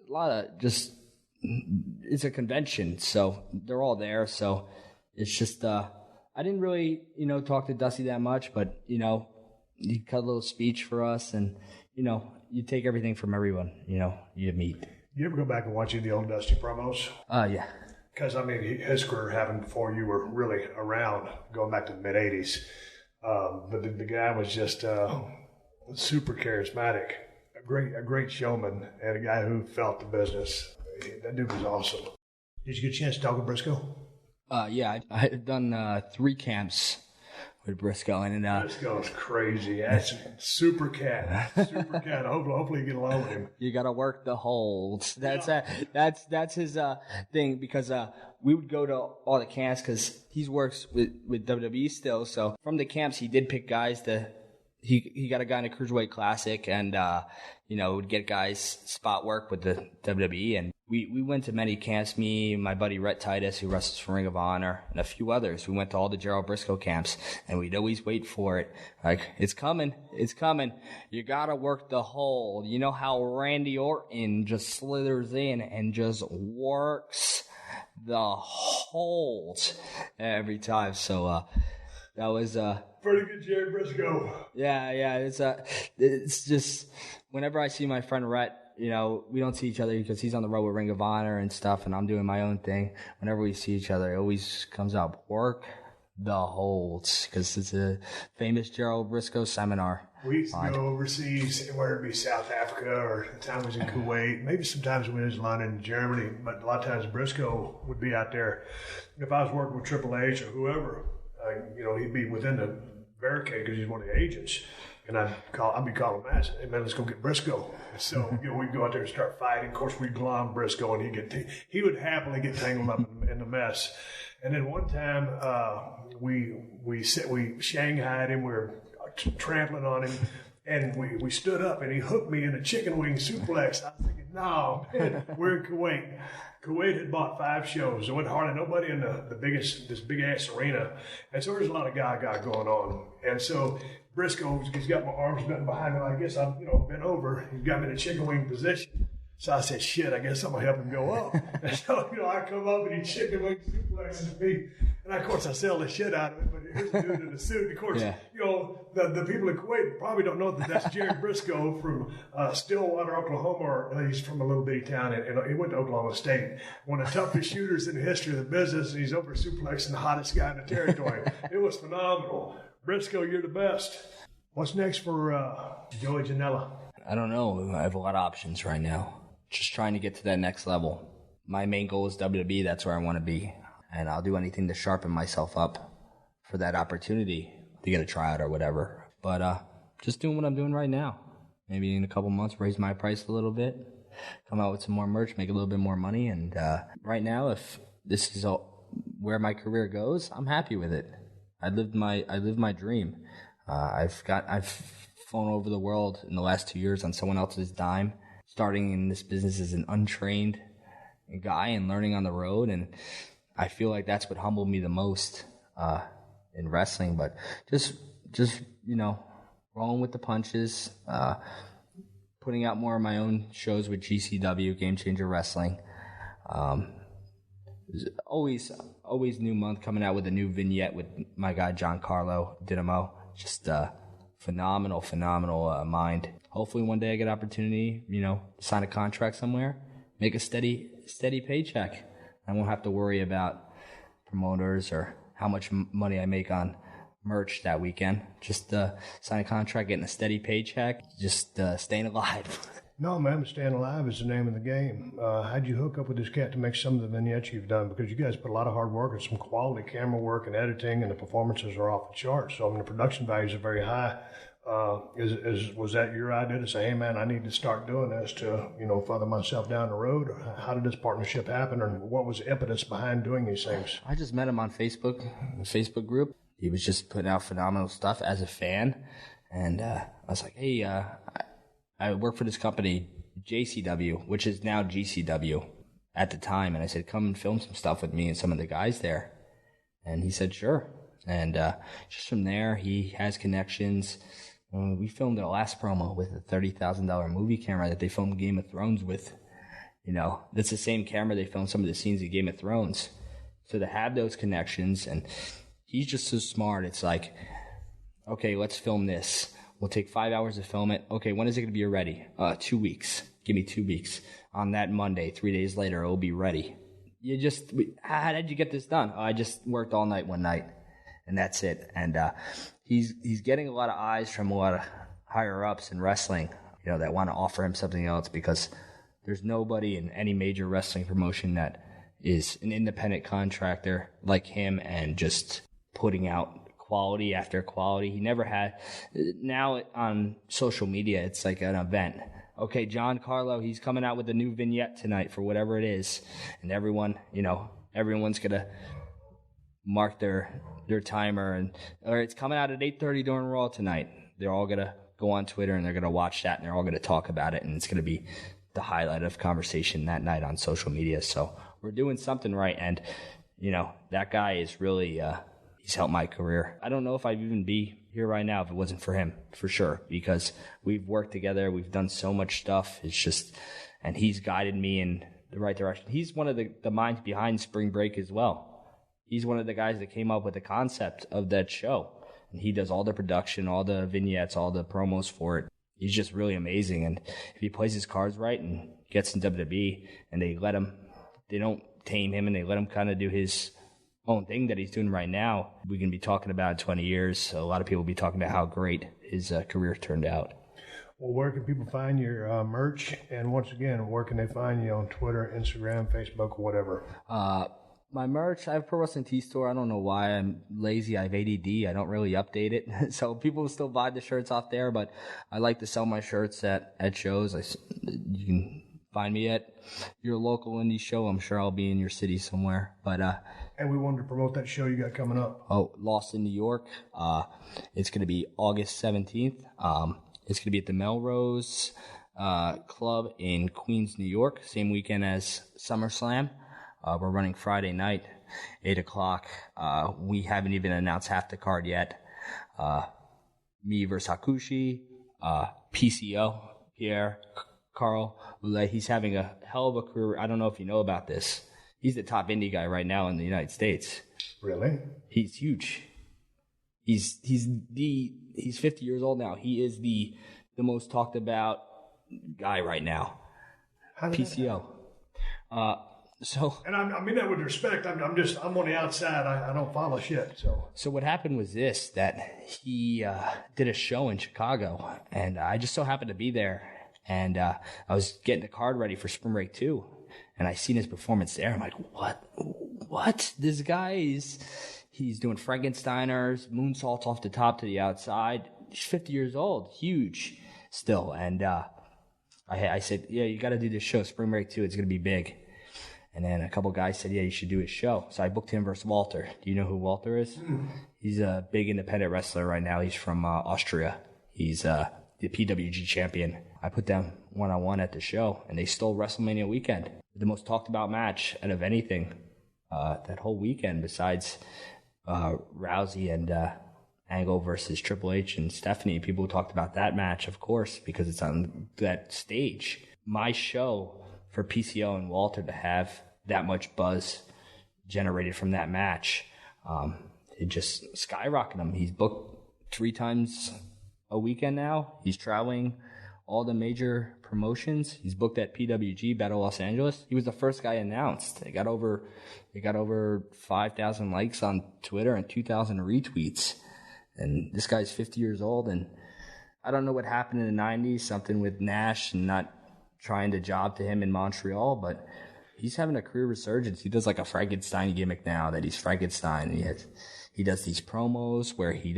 lot of just, it's a convention, so they're all there. So it's just, I didn't really, you know, talk to Dusty that much, but, you know, he cut a little speech for us, and, you know, you take everything from everyone, you know, you meet. You ever go back and watch any of the old Dusty promos? Yeah. Because, I mean, his career happened before you were really around, going back to the mid-'80s. But the guy was just super charismatic, a great showman, and a guy who felt the business. That dude was awesome. Did you get a chance to talk with Brisco? Yeah, I had done 3 camps with Brisco. And Brisco's crazy. That's super cat. Super cat. Hopefully you get along with him. You got to work the holds. That's his thing, because we would go to all the camps because he works with WWE still. So from the camps, he did pick guys he got a guy in a Cruiserweight Classic, and would get guys spot work with the WWE. And we went to many camps. Me, my buddy Rhett Titus, who wrestles for Ring of Honor, and a few others. We went to all the Gerald Brisco camps, and we'd always wait for it. Like, it's coming. You gotta work the hold. You know how Randy Orton just slithers in and just works the hold every time. So that was pretty good, Jerry Brisco. Yeah. It's just whenever I see my friend Rhett, we don't see each other because he's on the road with Ring of Honor and stuff, and I'm doing my own thing. Whenever we see each other, it always comes out, work the holds, because it's a famous Gerald Brisco seminar. We used to go overseas, whether it be South Africa or the time I was in Kuwait, maybe sometimes when it was London, Germany, but a lot of times Brisco would be out there. If I was working with Triple H or whoever, he'd be within the barricade because he's one of the agents. And I'd be calling him, hey man, let's go get Brisco. So we'd go out there and start fighting. Of course, we'd glom Brisco, and he would happily get tangled up in the mess. And then one time we shanghaied him. We were trampling on him, and we stood up, and he hooked me in a chicken wing suplex. I was thinking, no, man, we're in Kuwait. Kuwait had bought 5 shows. There wasn't hardly nobody in this big ass arena, and so there's a lot of guy going on. And so Brisco, he's got my arms bent behind me. I guess I'm bent over. He got me in a chicken wing position. So I said, shit, I guess I'm going to help him go up. And so, I come up and he chicken wing suplexes me. And of course, I sell the shit out of it, but here's the dude in the suit. Of course, the people in Kuwait probably don't know that that's Jerry Brisco from Stillwater, Oklahoma, or he's from a little bitty town, and he went to Oklahoma State. One of the toughest shooters in the history of the business, and he's over suplexing the hottest guy in the territory. It was phenomenal. Brisco, you're the best. What's next for Joey Janela? I don't know. I have a lot of options right now. Just trying to get to that next level. My main goal is WWE. That's where I want to be. And I'll do anything to sharpen myself up for that opportunity to get a tryout or whatever. But just doing what I'm doing right now. Maybe in a couple months, raise my price a little bit, come out with some more merch, make a little bit more money. And right now, if this is where my career goes, I'm happy with it. I lived my dream. I've flown over the world in the last 2 years on someone else's dime, starting in this business as an untrained guy and learning on the road. And I feel like that's what humbled me the most in wrestling. But just rolling with the punches, putting out more of my own shows with GCW, Game Changer Wrestling. Always new month, coming out with a new vignette with my guy John Carlo Dynamo. Just phenomenal mind. Hopefully one day I get an opportunity, sign a contract somewhere, make a steady paycheck. I won't have to worry about promoters or how much money I make on merch that weekend. Just sign a contract, getting a steady paycheck, just staying alive. No, man, staying alive is the name of the game. How'd you hook up with this cat to make some of the vignettes you've done? Because you guys put a lot of hard work and some quality camera work and editing, and the performances are off the charts. So, the production values are very high. Was that your idea to say, hey, man, I need to start doing this to, further myself down the road? Or how did this partnership happen, or what was the impetus behind doing these things? I just met him on Facebook, the Facebook group. He was just putting out phenomenal stuff as a fan. And I was like, hey, I work for this company, JCW, which is now GCW at the time. And I said, come and film some stuff with me and some of the guys there. And he said, sure. And just from there, he has connections. We filmed our last promo with a $30,000 movie camera that they filmed Game of Thrones with. That's the same camera they filmed some of the scenes of Game of Thrones. So to have those connections, and he's just so smart. It's like, okay, let's film this. We'll take 5 hours to film it. Okay, when is it going to be ready? 2 weeks. Give me 2 weeks. On that Monday, 3 days later, it'll be ready. How did you get this done? I just worked all night one night, and that's it. And he's getting a lot of eyes from a lot of higher ups in wrestling, that want to offer him something else, because there's nobody in any major wrestling promotion that is an independent contractor like him and just putting out quality after quality. He never had. Now on social media, it's like an event. Okay, John Carlo, he's coming out with a new vignette tonight for whatever it is. And everyone's going to mark their timer. Or it's coming out at 8:30 during Raw tonight. They're all going to go on Twitter and they're going to watch that and they're all going to talk about it. And it's going to be the highlight of conversation that night on social media. So we're doing something right. And, that guy is really, he's helped my career. I don't know if I'd even be here right now if it wasn't for him, for sure, because we've worked together. We've done so much stuff. It's just, and he's guided me in the right direction. He's one of the minds behind Spring Break as well. He's one of the guys that came up with the concept of that show. And he does all the production, all the vignettes, all the promos for it. He's just really amazing. And if he plays his cards right and gets in WWE and they don't tame him and they let him kind of do his own thing that he's doing right now, we can be talking about in 20 years. A lot of people will be talking about how great his career turned out. Well, where can people find your merch? And once again, where can they find you on Twitter, Instagram, Facebook, whatever? My merch, I have Pro Wrestling Tee Store. I don't know why. I'm lazy. I have ADD. I don't really update it. So people will still buy the shirts off there, but I like to sell my shirts at shows. You can find me at your local indie show. I'm sure I'll be in your city somewhere. But and we wanted to promote that show you got coming up. Oh, Lost in New York. It's going to be August 17th. It's going to be at the Melrose Club in Queens, New York. Same weekend as SummerSlam. We're running Friday night, 8 o'clock. We haven't even announced half the card yet. Me versus Hakushi, PCO, Pierre, Carl Ouellet. He's having a hell of a career. I don't know if you know about this. He's the top indie guy right now in the United States. Really? He's huge. He's 50 years old now. He is the most talked about guy right now. How did PCO. And I mean that with respect. I'm on the outside. I don't follow shit. So what happened was this, that he did a show in Chicago, and I just so happened to be there. And I was getting the card ready for Spring Break 2, and I seen his performance there. I'm like, what? This guy he's doing Frankensteiners, moonsaults off the top to the outside. He's 50 years old, huge still. And I said, yeah, you got to do this show, Spring Break 2. It's going to be big. And then a couple guys said, yeah, you should do his show. So I booked him versus Walter. Do you know who Walter is? He's a big independent wrestler right now. He's from Austria. He's the PWG champion. I put them one-on-one at the show, and they stole WrestleMania weekend. The most talked about match out of anything that whole weekend, besides Rousey and Angle versus Triple H and Stephanie. People talked about that match, of course, because it's on that stage. My show for PCO and Walter to have that much buzz generated from that match, it just skyrocketed him. He's booked 3 times a weekend now. He's traveling all the major promotions. He's booked at PWG Battle Los Angeles. He was the first guy announced. It got over 5,000 likes on Twitter and 2,000 retweets. And this guy's 50 years old, and I don't know what happened in the 90s, something with Nash and not trying to job to him in Montreal, but he's having a career resurgence. He does like a Frankenstein gimmick now that he's Frankenstein. He does these promos where he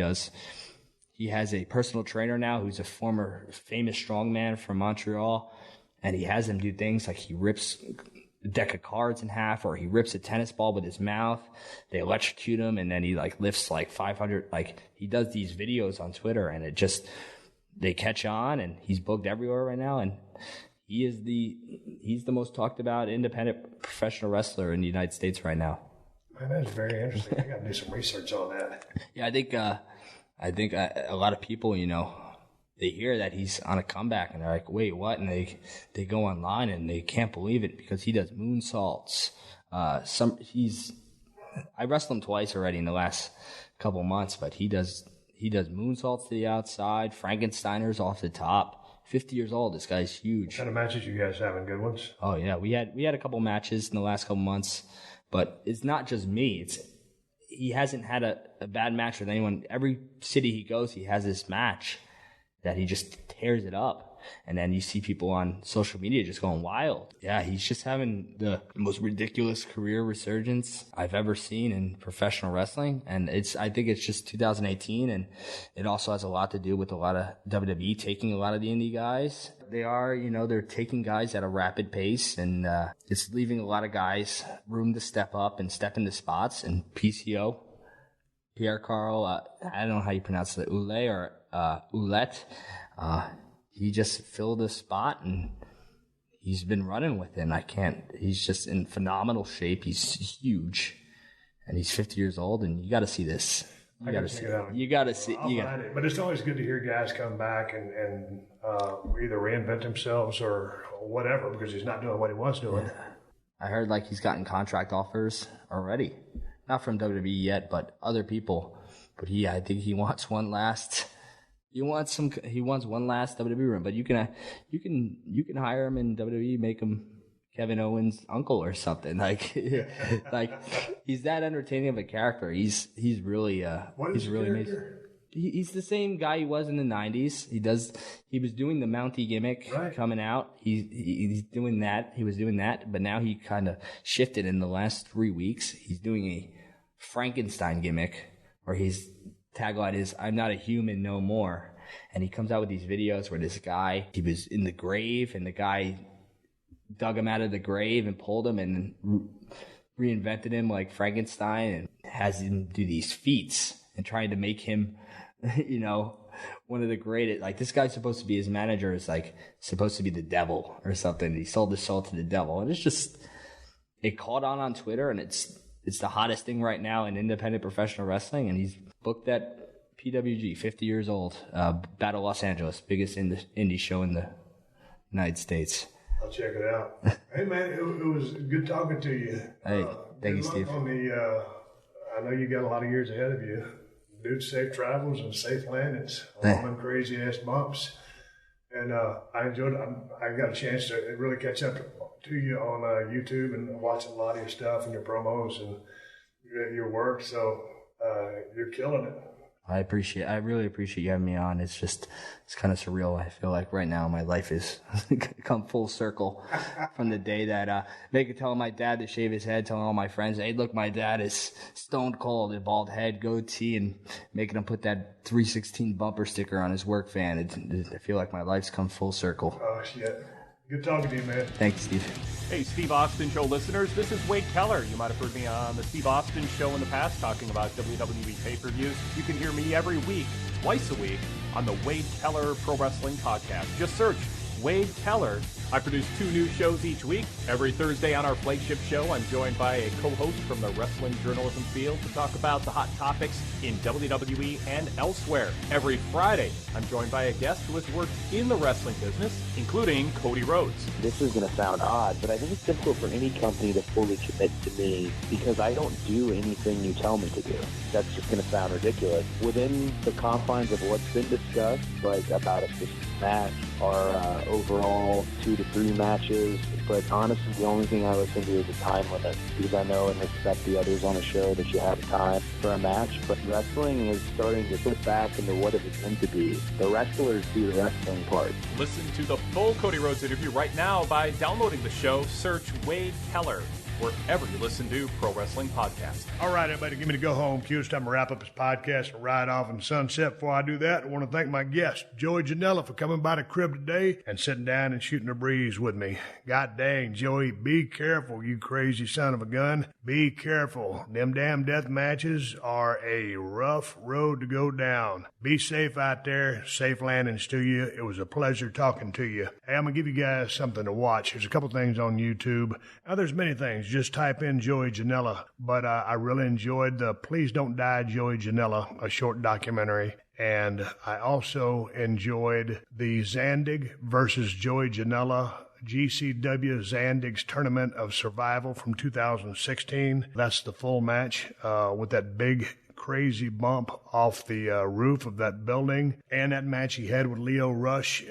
has a personal trainer now who's a former famous strongman from Montreal, and he has him do things like he rips a deck of cards in half, or he rips a tennis ball with his mouth. They electrocute him, and then he lifts 500. He does these videos on Twitter, and they catch on, and he's booked everywhere right now, and he's the most talked about independent professional wrestler in the United States right now. Man, that's very interesting. I got to do some research on that. Yeah, I think a lot of people, they hear that he's on a comeback and they're like, wait, what? And they go online and they can't believe it because he does moonsaults. I wrestled him twice already in the last couple months, but he does moonsaults to the outside, Frankensteiners off the top. 50 years old, this guy's huge. What kind of matches you guys having? Good ones? Oh yeah, we had a couple matches in the last couple months, but it's not just me. He hasn't had a bad match with anyone. Every city he goes, he has this match that he just tears it up. And then you see people on social media just going wild. Yeah, he's just having the most ridiculous career resurgence I've ever seen in professional wrestling. And I think it's just 2018, and it also has a lot to do with a lot of WWE taking a lot of the indie guys. They are, they're taking guys at a rapid pace, and it's leaving a lot of guys room to step up and step into spots. And PCO, Pierre Carl, I don't know how you pronounce it, Ouellette, he just filled a spot, and he's been running with it. He's just in phenomenal shape. He's huge, and he's 50 years old, and you got to see this. You got to see. But it's always good to hear guys come back and either reinvent themselves or whatever, because he's not doing what he was doing. Yeah. I heard he's gotten contract offers already, not from WWE yet, but other people. But I think he wants one last. He wants one last WWE run. But you can hire him in WWE, make him Kevin Owens' uncle or something. He's that entertaining of a character. He's really amazing. He's the same guy he was in the 90s. He was doing the Mountie gimmick coming out. He's doing that. He was doing that, but now he kind of shifted in the last 3 weeks. He's doing a Frankenstein gimmick where his tagline is "I'm not a human no more." And he comes out with these videos where this guy, he was in the grave, and the guy dug him out of the grave and pulled him and reinvented him like Frankenstein, and has him do these feats and trying to make him, one of the greatest. This guy's supposed to be, his manager is supposed to be the devil or something. He sold his soul to the devil, and it's just, it caught on Twitter, and it's the hottest thing right now in independent professional wrestling. And he's booked at PWG, 50 years old, Battle Los Angeles, biggest indie show in the United States. I'll check it out. Hey, man, it was good talking to you. Hey, thank you, Steve. I know you got a lot of years ahead of you. Dude, safe travels and safe landings on all them crazy-ass bumps. And I enjoyed it. I got a chance to really catch up to you on YouTube and watching a lot of your stuff and your promos and your work. So you're killing it. I really appreciate you having me on. It's kind of surreal. I feel like right now my life is come full circle from the day that making telling my dad to shave his head, telling all my friends, hey, look, my dad is stone cold, a bald head, goatee, and making him put that 316 bumper sticker on his work van. I feel like my life's come full circle. Oh, shit. Good talking to you, man. Thanks, Steve. Hey, Steve Austin Show listeners, this is Wade Keller. You might have heard me on the Steve Austin Show in the past talking about WWE pay-per-views. You can hear me every week, twice a week, on the Wade Keller Pro Wrestling Podcast. Just search Wade Keller. I produce 2 new shows each week. Every Thursday on our flagship show, I'm joined by a co-host from the wrestling journalism field to talk about the hot topics in WWE and elsewhere. Every Friday, I'm joined by a guest who has worked in the wrestling business, including Cody Rhodes. This is going to sound odd, but I think it's difficult for any company to fully commit to me because I don't do anything you tell me to do. That's just going to sound ridiculous. Within the confines of what's been discussed, like about a specific match or overall 2 to 3 matches, but honestly the only thing I listen to is a time limit because I know and respect the others on the show that you have time for a match. But wrestling is starting to fit back into what it was meant to be. The wrestlers do the wrestling part. Listen to the full Cody Rhodes interview right now by downloading the show. Search Wade Keller wherever you listen to Pro Wrestling Podcast. All right, everybody, give me the go-home cue. It's time to wrap up this podcast and ride off in the sunset. Before I do that, I want to thank my guest, Joey Janela, for coming by the crib today and sitting down and shooting the breeze with me. God dang, Joey, be careful, you crazy son of a gun. Be careful. Them damn death matches are a rough road to go down. Be safe out there. Safe landings to you. It was a pleasure talking to you. Hey, I'm going to give you guys something to watch. There's a couple things on YouTube. Now, there's many things. Just type in Joey Janela. But I really enjoyed the Please Don't Die Joey Janela, a short documentary. And I also enjoyed the Zandig versus Joey Janela GCW Zandig's Tournament of Survival from 2016. That's the full match with that big crazy bump off the roof of that building. And that match he had with Lio Rush,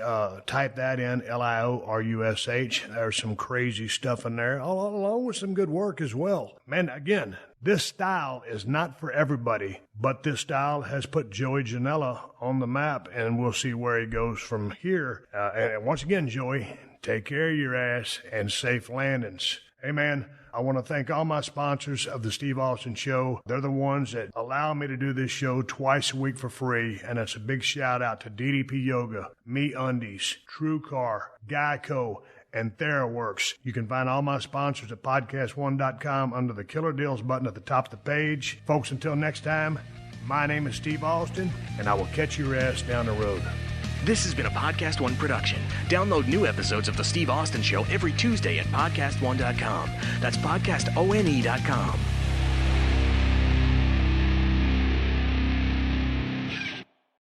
type that in, Liorush. There's some crazy stuff in there, along with some good work as well. Man, again, this style is not for everybody, but this style has put Joey Janela on the map, and we'll see where he goes from here. And once again, Joey, take care of your ass and safe landings. Hey, man, I want to thank all my sponsors of the Steve Austin Show. They're the ones that allow me to do this show twice a week for free, and it's a big shout-out to DDP Yoga, Me Undies, TrueCar, Geico, and TheraWorks. You can find all my sponsors at PodcastOne.com under the Killer Deals button at the top of the page. Folks, until next time, my name is Steve Austin, and I will catch your ass down the road. This has been a Podcast One production. Download new episodes of The Steve Austin Show every Tuesday at PodcastOne.com. That's PodcastOne.com.